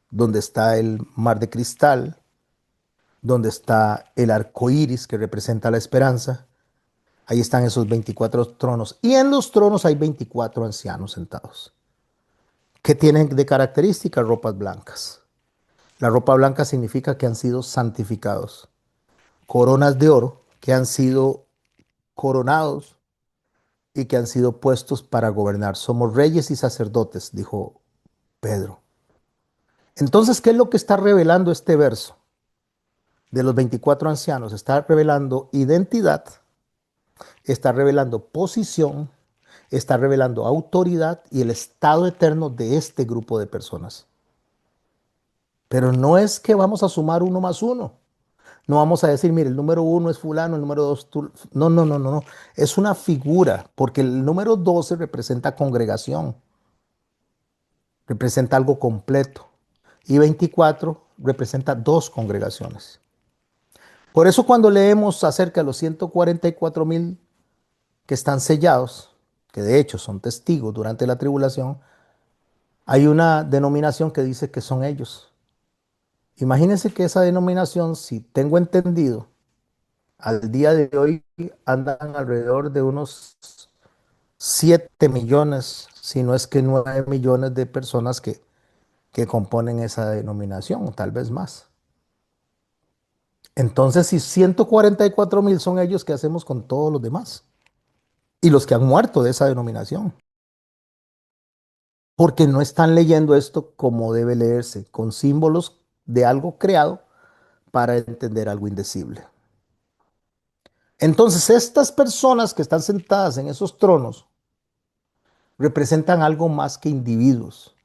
donde está el mar de cristal, donde está el arco iris que representa la esperanza. Ahí están esos 24 tronos. Y en los tronos hay 24 ancianos sentados, que tienen de característica ropas blancas. La ropa blanca significa que han sido santificados. Coronas de oro, que han sido coronados y que han sido puestos para gobernar. Somos reyes y sacerdotes, dijo Pedro. Entonces, ¿qué es lo que está revelando este verso de los 24 ancianos? Está revelando identidad, está revelando posición, está revelando autoridad y el estado eterno de este grupo de personas. Pero no es que vamos a sumar uno más uno. No vamos a decir, mire, el número uno es fulano, el número dos, tú. No, no, no, no, no. Es una figura, porque el número 12 representa congregación, representa algo completo. Y 24 representa dos congregaciones. Por eso cuando leemos acerca de los 144,000 que están sellados, que de hecho son testigos durante la tribulación, hay una denominación que dice que son ellos. Imagínense que esa denominación, si tengo entendido, al día de hoy andan alrededor de unos 7 millones, si no es que 9 millones de personas que componen esa denominación, o tal vez más. Entonces, si 144,000 son ellos, ¿qué hacemos con todos los demás? Y los que han muerto de esa denominación. Porque no están leyendo esto como debe leerse, con símbolos de algo creado para entender algo indecible. Entonces, estas personas que están sentadas en esos tronos representan algo más que individuos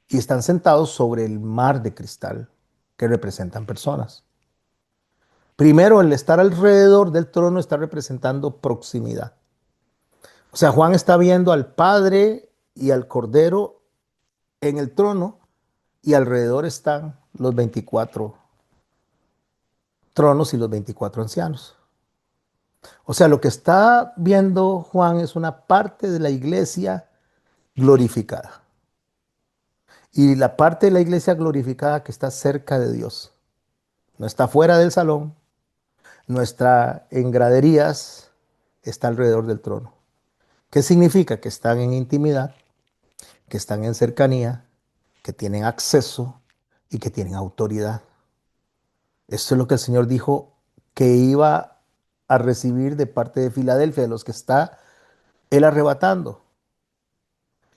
y están sentados sobre el mar de cristal que representan personas. Primero, el estar alrededor del trono está representando proximidad. O sea, Juan está viendo al Padre y al Cordero en el trono, y alrededor están los 24 tronos y los 24 ancianos. O sea, lo que está viendo Juan es una parte de la iglesia glorificada. Y la parte de la iglesia glorificada que está cerca de Dios. No está fuera del salón, no está en graderías, está alrededor del trono. ¿Qué significa? Que están en intimidad, que están en cercanía, que tienen acceso y que tienen autoridad. Esto es lo que el Señor dijo que iba a recibir de parte de Filadelfia, de los que está Él arrebatando.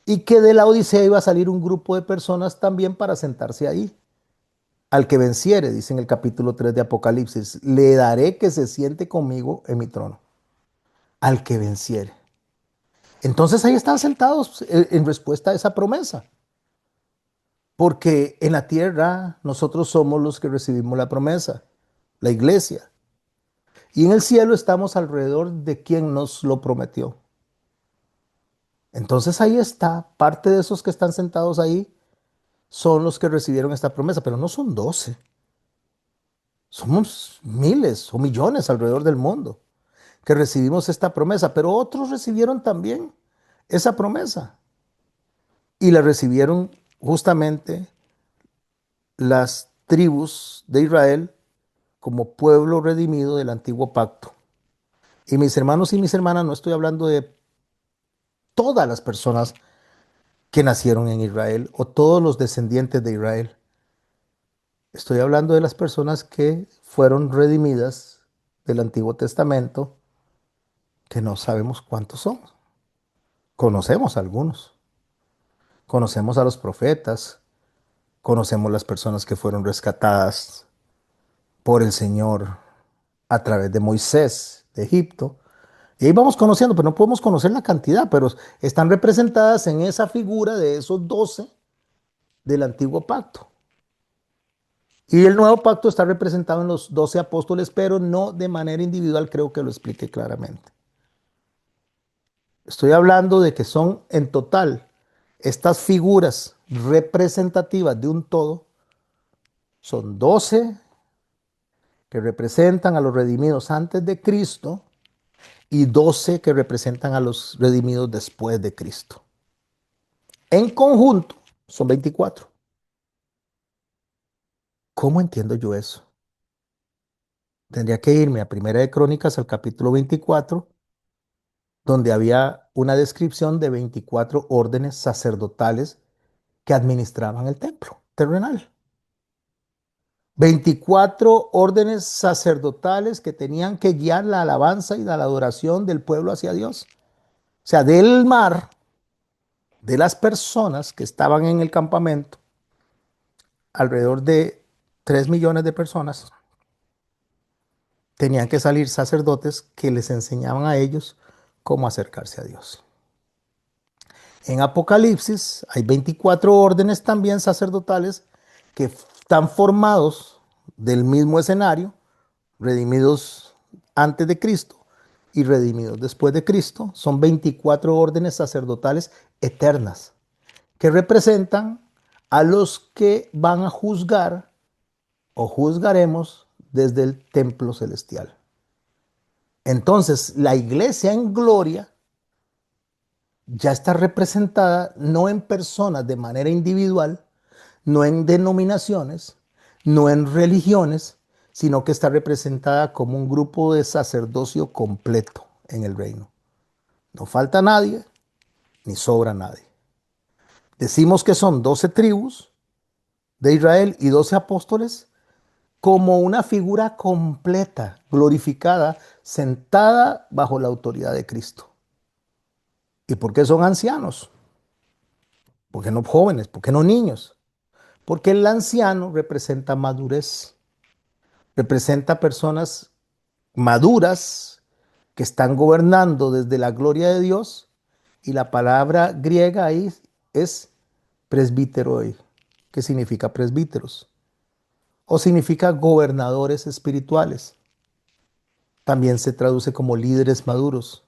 Y que de la Odisea iba a salir un grupo de personas también para sentarse ahí. Al que venciere, dice en el capítulo 3 de Apocalipsis, le daré que se siente conmigo en mi trono. Al que venciere. Entonces ahí están sentados en respuesta a esa promesa. Porque en la tierra nosotros somos los que recibimos la promesa, la iglesia. Y en el cielo estamos alrededor de quien nos lo prometió. Entonces ahí está, parte de esos que están sentados ahí son los que recibieron esta promesa, pero no son 12. Somos miles o millones alrededor del mundo que recibimos esta promesa, pero otros recibieron también esa promesa y la recibieron justamente las tribus de Israel como pueblo redimido del antiguo pacto. Y mis hermanos y mis hermanas, no estoy hablando de todas las personas que nacieron en Israel o todos los descendientes de Israel. Estoy hablando de las personas que fueron redimidas del Antiguo Testamento, que no sabemos cuántos son. Conocemos a algunos. Conocemos a los profetas. Conocemos las personas que fueron rescatadas por el Señor a través de Moisés de Egipto. Y ahí vamos conociendo, pero no podemos conocer la cantidad, pero están representadas en esa figura de esos 12 del antiguo pacto. Y el nuevo pacto está representado en los 12 apóstoles, pero no de manera individual, creo que lo expliqué claramente. Estoy hablando de que son en total estas figuras representativas de un todo, son 12 que representan a los redimidos antes de Cristo y 12 que representan a los redimidos después de Cristo. En conjunto son 24. ¿Cómo entiendo yo eso? Tendría que irme a Primera de Crónicas al capítulo 24, donde había una descripción de 24 órdenes sacerdotales que administraban el templo terrenal. 24 órdenes sacerdotales que tenían que guiar la alabanza y la adoración del pueblo hacia Dios. O sea, del mar, de las personas que estaban en el campamento, alrededor de 3 millones de personas, tenían que salir sacerdotes que les enseñaban a ellos cómo acercarse a Dios. En Apocalipsis hay 24 órdenes también sacerdotales que están formados del mismo escenario, redimidos antes de Cristo y redimidos después de Cristo. Son 24 órdenes sacerdotales eternas que representan a los que van a juzgar o juzgaremos desde el templo celestial. Entonces, la iglesia en gloria ya está representada no en personas de manera individual, no en denominaciones, no en religiones, sino que está representada como un grupo de sacerdocio completo en el reino. No falta nadie, ni sobra nadie. Decimos que son 12 tribus de Israel y 12 apóstoles como una figura completa, glorificada, sentada bajo la autoridad de Cristo. ¿Y por qué son ancianos? ¿Por qué no jóvenes? ¿Por qué no niños? Porque el anciano representa madurez, representa personas maduras que están gobernando desde la gloria de Dios, y la palabra griega ahí es presbíteroi, que significa presbíteros, o significa gobernadores espirituales. También se traduce como líderes maduros.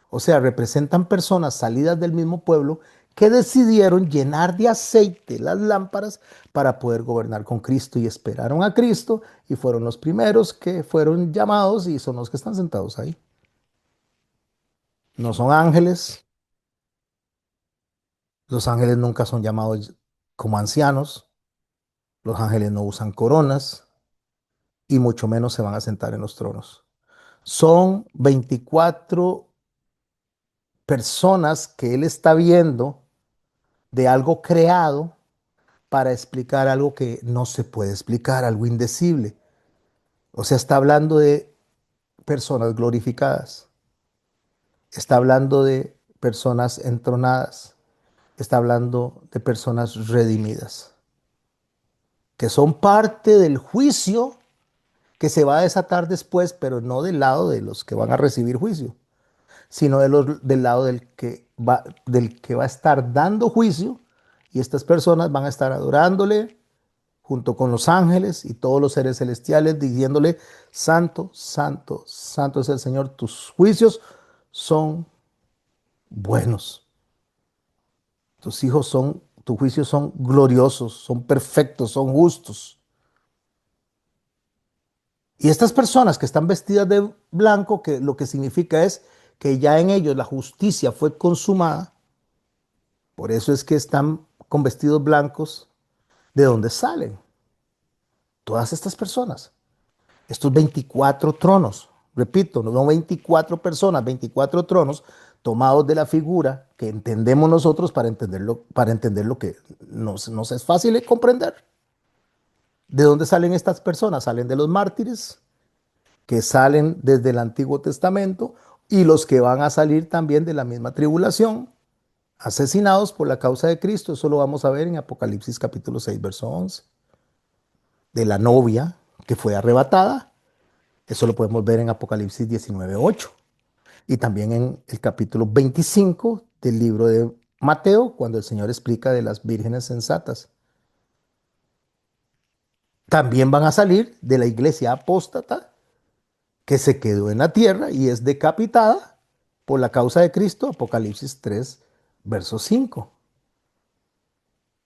O sea, representan personas salidas del mismo pueblo que decidieron llenar de aceite las lámparas para poder gobernar con Cristo y esperaron a Cristo y fueron los primeros que fueron llamados y son los que están sentados ahí. No son ángeles, los ángeles nunca son llamados como ancianos, los ángeles no usan coronas y mucho menos se van a sentar en los tronos. Son 24 personas que él está viendo de algo creado para explicar algo que no se puede explicar, algo indecible. O sea, está hablando de personas glorificadas, está hablando de personas entronadas, está hablando de personas redimidas, que son parte del juicio que se va a desatar después, pero no del lado de los que van a recibir juicio, sino del lado del que va a estar dando juicio, y estas personas van a estar adorándole junto con los ángeles y todos los seres celestiales, diciéndole, Santo, Santo, Santo es el Señor, tus juicios son buenos, tus juicios son gloriosos, son perfectos, son justos. Y estas personas que están vestidas de blanco, que lo que significa es que ya en ellos la justicia fue consumada, por eso es que están con vestidos blancos. ¿De dónde salen todas estas personas? Estos 24 tronos, repito, no 24 personas, 24 tronos tomados de la figura que entendemos nosotros para entender lo que nos es fácil de comprender. ¿De dónde salen estas personas? Salen de los mártires, que salen desde el Antiguo Testamento, y los que van a salir también de la misma tribulación, asesinados por la causa de Cristo. Eso lo vamos a ver en Apocalipsis capítulo 6, verso 11. De la novia que fue arrebatada. Eso lo podemos ver en Apocalipsis 19:8 y también en el capítulo 25 del libro de Mateo, cuando el Señor explica de las vírgenes sensatas. También van a salir de la iglesia apóstata que se quedó en la tierra y es decapitada por la causa de Cristo, Apocalipsis 3, verso 5.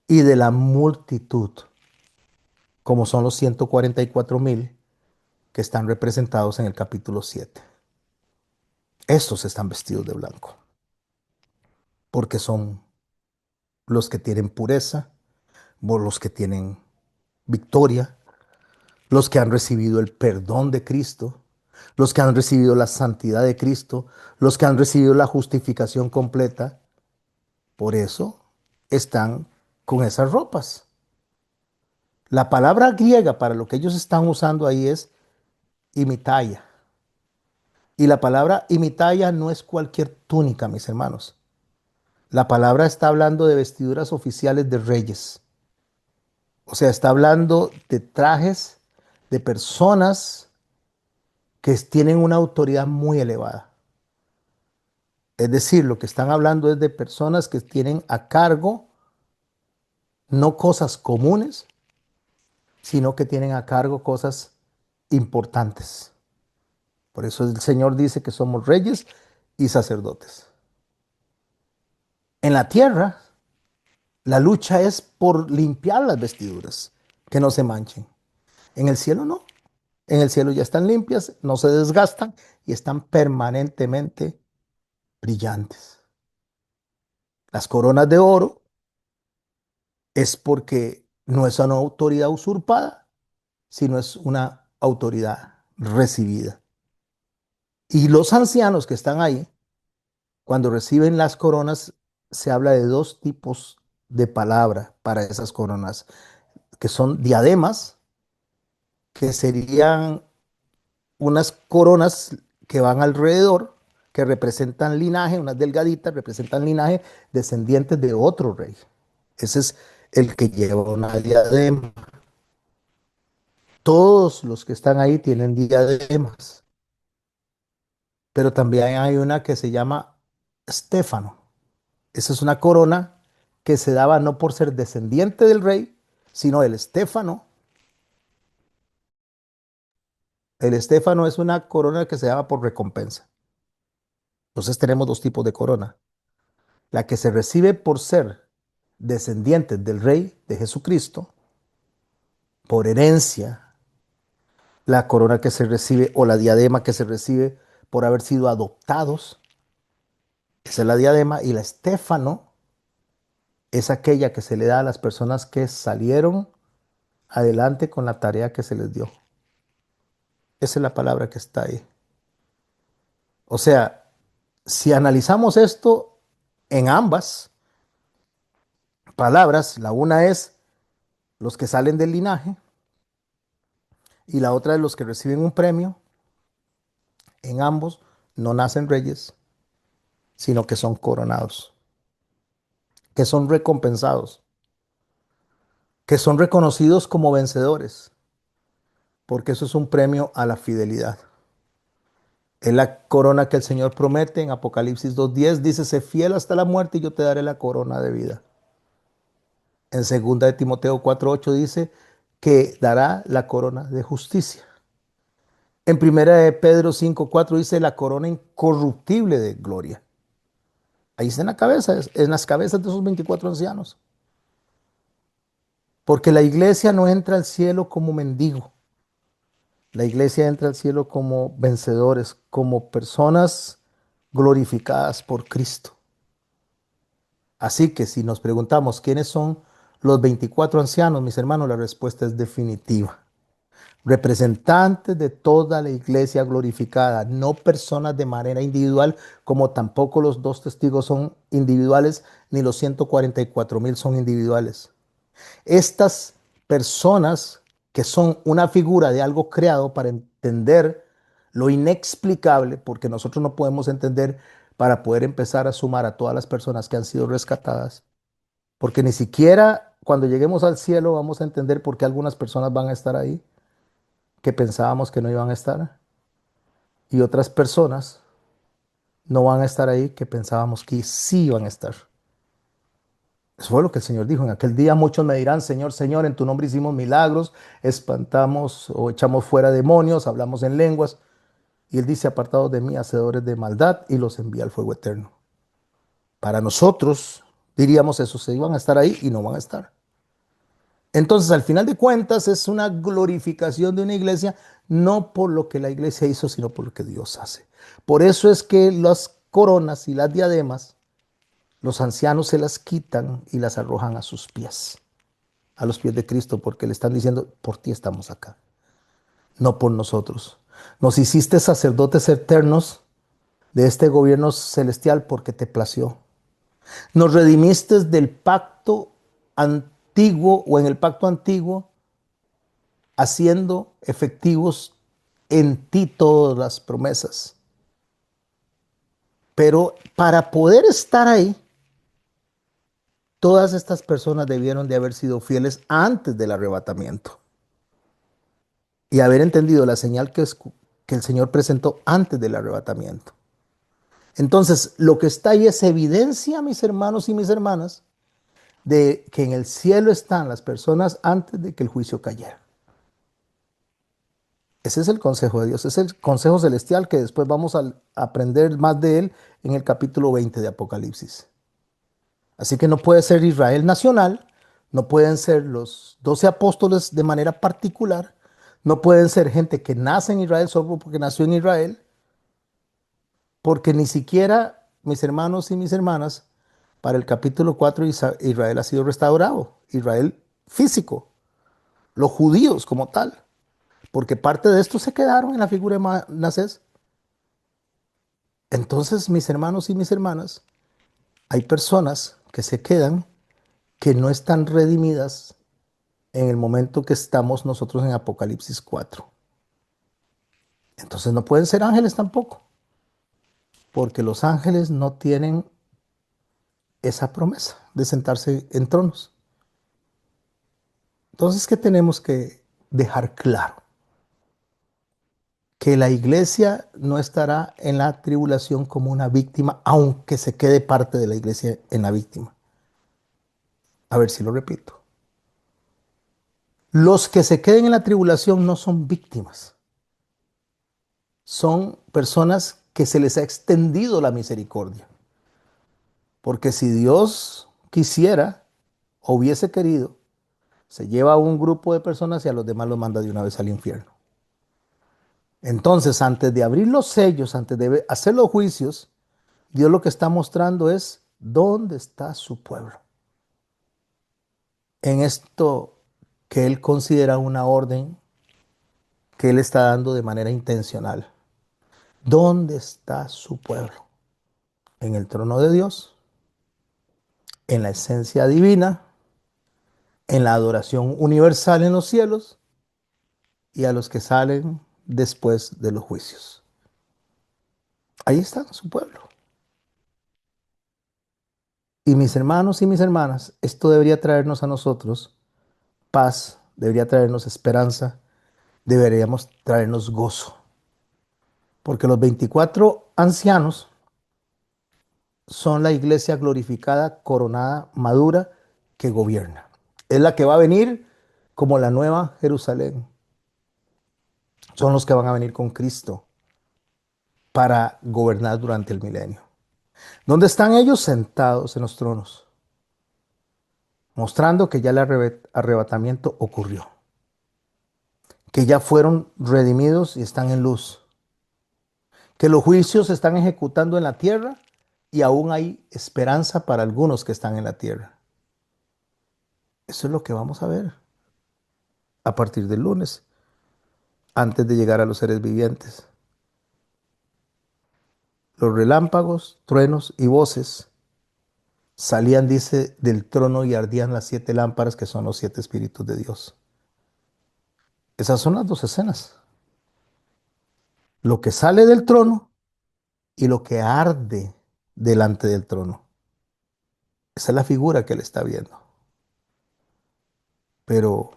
Y de la multitud, como son los 144,000 que están representados en el capítulo 7. Estos están vestidos de blanco, porque son los que tienen pureza, los que tienen victoria, los que han recibido el perdón de Cristo, los que han recibido la santidad de Cristo, los que han recibido la justificación completa. Por eso están con esas ropas. La palabra griega para lo que ellos están usando ahí es imitaya. Y la palabra imitaya no es cualquier túnica, mis hermanos. La palabra está hablando de vestiduras oficiales de reyes. O sea, está hablando de trajes de personas que tienen una autoridad muy elevada. Es decir, lo que están hablando es de personas que tienen a cargo no cosas comunes, sino que tienen a cargo cosas importantes. Por eso el Señor dice que somos reyes y sacerdotes. En la tierra, la lucha es por limpiar las vestiduras, que no se manchen. En el cielo no. En el cielo ya están limpias, no se desgastan y están permanentemente brillantes. Las coronas de oro es porque no es una autoridad usurpada, sino es una autoridad recibida. Y los ancianos que están ahí, cuando reciben las coronas, se habla de dos tipos de palabra para esas coronas, que son diademas, que serían unas coronas que van alrededor, que representan linaje, unas delgaditas representan linaje descendientes de otro rey. Ese es el que lleva una diadema. Todos los que están ahí tienen diademas, pero también hay una que se llama Estéfano. Esa es una corona que se daba no por ser descendiente del rey, sino el Estéfano. El Estéfano es una corona que se daba por recompensa. Entonces tenemos dos tipos de corona. La que se recibe por ser descendientes del Rey de Jesucristo, por herencia, la corona que se recibe o la diadema que se recibe por haber sido adoptados, esa es la diadema, y la estéfano es aquella que se le da a las personas que salieron adelante con la tarea que se les dio. Esa es la palabra que está ahí. O sea, si analizamos esto en ambas palabras, la una es los que salen del linaje y la otra es los que reciben un premio. En ambos no nacen reyes, sino que son coronados, que son recompensados, que son reconocidos como vencedores, porque eso es un premio a la fidelidad. Es la corona que el Señor promete en Apocalipsis 2:10. Dice, sé fiel hasta la muerte y yo te daré la corona de vida. En 2 de Timoteo 4:8 dice que dará la corona de justicia. En 1 de Pedro 5:4 dice la corona incorruptible de gloria. Ahí está en la cabeza, en las cabezas de esos 24 ancianos. Porque la iglesia no entra al cielo como mendigo. La iglesia entra al cielo como vencedores, como personas glorificadas por Cristo. Así que si nos preguntamos quiénes son los 24 ancianos, mis hermanos, la respuesta es definitiva. Representantes de toda la iglesia glorificada, no personas de manera individual, como tampoco los dos testigos son individuales, ni los 144,000 son individuales. Estas personas que son una figura de algo creado para entender lo inexplicable, porque nosotros no podemos entender para poder empezar a sumar a todas las personas que han sido rescatadas, porque ni siquiera cuando lleguemos al cielo vamos a entender por qué algunas personas van a estar ahí que pensábamos que no iban a estar y otras personas no van a estar ahí que pensábamos que sí iban a estar. Eso fue lo que el Señor dijo. En aquel día muchos me dirán, Señor, Señor, en tu nombre hicimos milagros, espantamos o echamos fuera demonios, hablamos en lenguas. Y Él dice, apartados de mí, hacedores de maldad, y los envía al fuego eterno. Para nosotros, diríamos eso, se iban a estar ahí y no van a estar. Entonces, al final de cuentas, es una glorificación de una iglesia, no por lo que la iglesia hizo, sino por lo que Dios hace. Por eso es que las coronas y las diademas, los ancianos se las quitan y las arrojan a los pies de Cristo, porque le están diciendo, por ti estamos acá, no por nosotros. Nos hiciste sacerdotes eternos de este gobierno celestial porque te plació. Nos redimiste del pacto antiguo o en el pacto antiguo, haciendo efectivos en ti todas las promesas. Pero para poder estar ahí, todas estas personas debieron de haber sido fieles antes del arrebatamiento y haber entendido la señal que el Señor presentó antes del arrebatamiento. Entonces, lo que está ahí es evidencia, mis hermanos y mis hermanas, de que en el cielo están las personas antes de que el juicio cayera. Ese es el consejo de Dios, es el consejo celestial que después vamos a aprender más de él en el capítulo 20 de Apocalipsis. Así que no puede ser Israel nacional, no pueden ser los 12 apóstoles de manera particular, no pueden ser gente que nace en Israel solo porque nació en Israel, porque ni siquiera, mis hermanos y mis hermanas, para el capítulo 4 Israel ha sido restaurado, Israel físico, los judíos como tal, porque parte de estos se quedaron en la figura de Manasés. Entonces, mis hermanos y mis hermanas, hay personas que se quedan que no están redimidas en el momento que estamos nosotros en Apocalipsis 4. Entonces no pueden ser ángeles tampoco, porque los ángeles no tienen esa promesa de sentarse en tronos. Entonces, ¿qué tenemos que dejar claro? Que la iglesia no estará en la tribulación como una víctima, aunque se quede parte de la iglesia en la víctima. A ver si lo repito. Los que se queden en la tribulación no son víctimas, son personas que se les ha extendido la misericordia. Porque si Dios quisiera o hubiese querido, se lleva a un grupo de personas y a los demás los manda de una vez al infierno. Entonces, antes de abrir los sellos, antes de hacer los juicios, Dios lo que está mostrando es dónde está su pueblo. En esto que Él considera una orden que Él está dando de manera intencional. ¿Dónde está su pueblo? En el trono de Dios, en la esencia divina, en la adoración universal en los cielos y a los que salen después de los juicios. Ahí está su pueblo. Y mis hermanos y mis hermanas, esto debería traernos a nosotros paz, debería traernos esperanza, deberíamos traernos gozo. Porque los 24 ancianos son la iglesia glorificada, coronada, madura, que gobierna. Es la que va a venir como la nueva Jerusalén. Son los que van a venir con Cristo para gobernar durante el milenio. ¿Dónde están ellos? Sentados en los tronos, mostrando que ya el arrebatamiento ocurrió, que ya fueron redimidos y están en luz, que los juicios se están ejecutando en la tierra y aún hay esperanza para algunos que están en la tierra. Eso es lo que vamos a ver a partir del lunes, antes de llegar a los seres vivientes. Los relámpagos, truenos y voces salían, dice, del trono y ardían las 7 lámparas que son los 7 espíritus de Dios. Esas son las dos escenas. Lo que sale del trono y lo que arde delante del trono. Esa es la figura que él está viendo. Pero,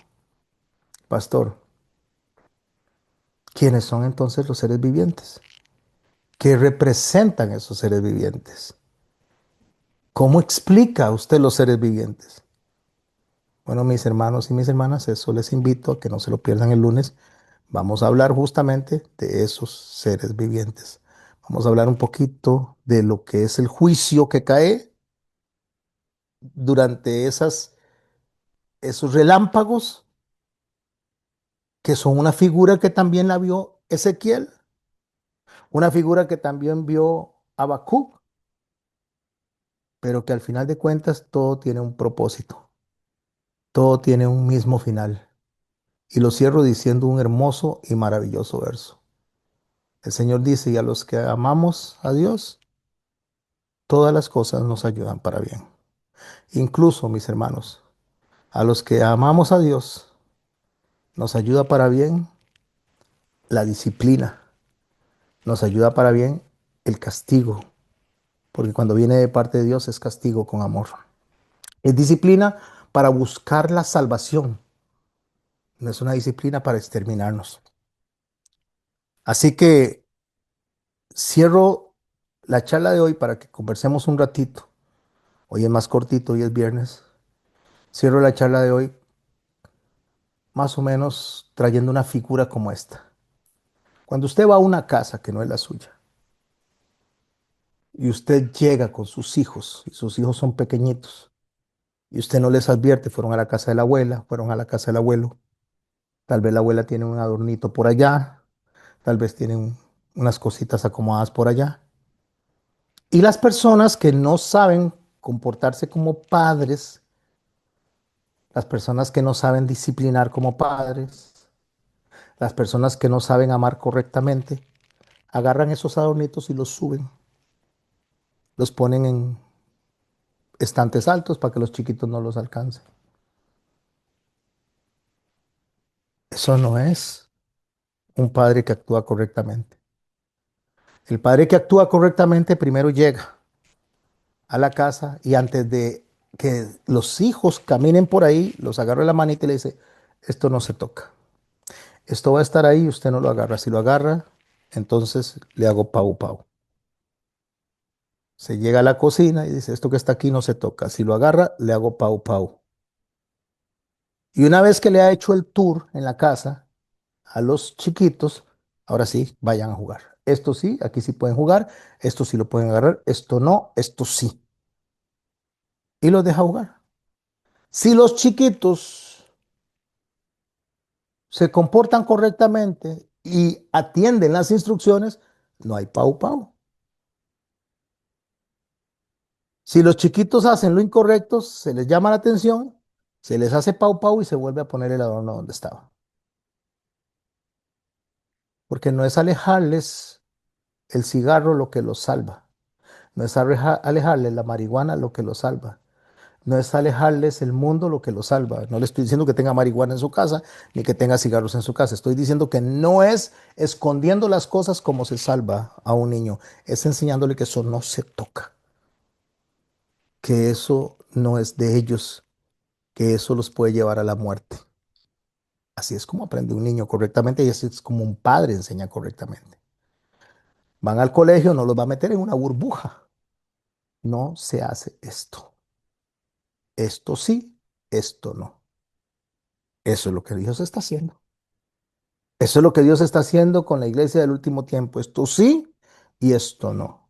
pastor, ¿quiénes son entonces los seres vivientes? ¿Qué representan esos seres vivientes? ¿Cómo explica usted los seres vivientes? Bueno, mis hermanos y mis hermanas, eso les invito a que no se lo pierdan el lunes. Vamos a hablar justamente de esos seres vivientes. Vamos a hablar un poquito de lo que es el juicio que cae durante esos relámpagos, que son una figura que también la vio Ezequiel, una figura que también vio Habacuc, pero que al final de cuentas todo tiene un propósito, todo tiene un mismo final. Y lo cierro diciendo un hermoso y maravilloso verso. El Señor dice, y a los que amamos a Dios, todas las cosas nos ayudan para bien. Incluso, mis hermanos, a los que amamos a Dios, nos ayuda para bien la disciplina, nos ayuda para bien el castigo, porque cuando viene de parte de Dios es castigo con amor. Es disciplina para buscar la salvación, no es una disciplina para exterminarnos. Así que cierro la charla de hoy para que conversemos un ratito. Hoy es más cortito, hoy es viernes. Cierro la charla de hoy más o menos trayendo una figura como esta. Cuando usted va a una casa que no es la suya y usted llega con sus hijos y sus hijos son pequeñitos y usted no les advierte, fueron a la casa de la abuela, fueron a la casa del abuelo, tal vez la abuela tiene un adornito por allá, tal vez tienen unas cositas acomodadas por allá. Y las personas que no saben comportarse como padres, las personas que no saben disciplinar como padres, las personas que no saben amar correctamente, agarran esos adornitos y los suben, los ponen en estantes altos para que los chiquitos no los alcancen. Eso no es un padre que actúa correctamente. El padre que actúa correctamente primero llega a la casa y antes de que los hijos caminen por ahí, los agarra de la manita y le dice, esto no se toca. Esto va a estar ahí y usted no lo agarra. Si lo agarra, entonces le hago pau pau. Se llega a la cocina y dice, esto que está aquí no se toca. Si lo agarra, le hago pau pau. Y una vez que le ha hecho el tour en la casa a los chiquitos, ahora sí, vayan a jugar. Esto sí, aquí sí pueden jugar, esto sí lo pueden agarrar, esto no, esto sí. y los deja jugar. Si los chiquitos se comportan correctamente y atienden las instrucciones, no hay pau pau. Si los chiquitos hacen lo incorrecto, se les llama la atención, se les hace pau pau y se vuelve a poner el adorno donde estaba. Porque no es alejarles el cigarro lo que los salva. No es alejarles la marihuana lo que los salva. No es alejarles el mundo lo que los salva. No le estoy diciendo que tenga marihuana en su casa ni que tenga cigarros en su casa. Estoy diciendo que no es escondiendo las cosas como se salva a un niño. Es enseñándole que eso no se toca, que eso no es de ellos, que eso los puede llevar a la muerte. Así es como aprende un niño correctamente y así es como un padre enseña correctamente. Van al colegio, no los va a meter en una burbuja. No se hace esto. Esto sí, esto no. Eso es lo que Dios está haciendo. Eso es lo que Dios está haciendo con la iglesia del último tiempo. Esto sí y esto no.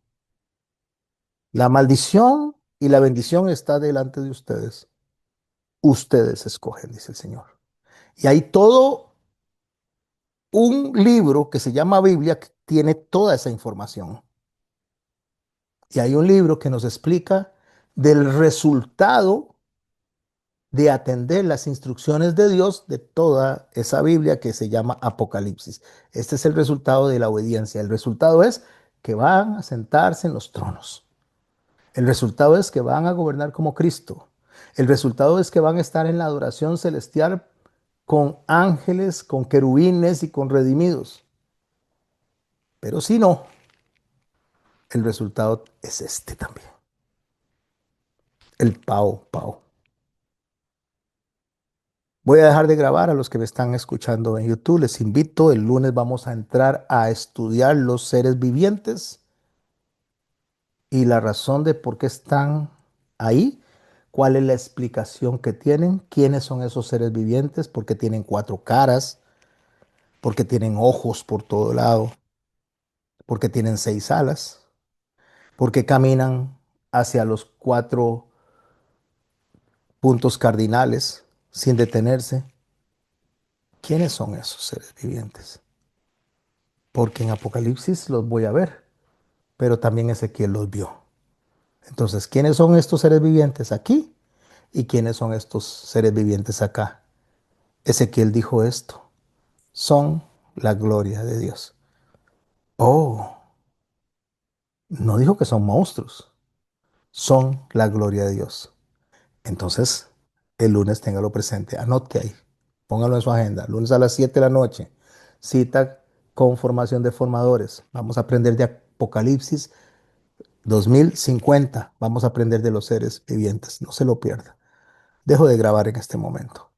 La maldición y la bendición está delante de ustedes. Ustedes escogen, dice el Señor. Y hay todo un libro que se llama Biblia que tiene toda esa información. Y hay un libro que nos explica del resultado de atender las instrucciones de Dios de toda esa Biblia que se llama Apocalipsis. Este es el resultado de la obediencia. El resultado es que van a sentarse en los tronos. El resultado es que van a gobernar como Cristo. El resultado es que van a estar en la adoración celestial con ángeles, con querubines y con redimidos. Pero si no, el resultado es este también. El pao pao. Voy a dejar de grabar a los que me están escuchando en YouTube. Les invito, el lunes vamos a entrar a estudiar los seres vivientes y la razón de por qué están ahí, cuál es la explicación que tienen, quiénes son esos seres vivientes, por qué tienen cuatro caras, por qué tienen ojos por todo lado, por qué tienen seis alas, por qué caminan hacia los cuatro puntos cardinales sin detenerse. ¿Quiénes son esos seres vivientes? Porque en Apocalipsis los voy a ver, pero también Ezequiel los vio. Entonces, ¿quiénes son estos seres vivientes aquí? ¿Y quiénes son estos seres vivientes acá? Ezequiel dijo esto, son la gloria de Dios. Oh, no dijo que son monstruos, son la gloria de Dios. Entonces, el lunes téngalo presente, anote ahí, póngalo en su agenda, lunes a las 7 de la noche, cita con formación de formadores. Vamos a aprender de Apocalipsis 2050. Vamos a aprender de los seres vivientes, no se lo pierda. Dejo de grabar en este momento.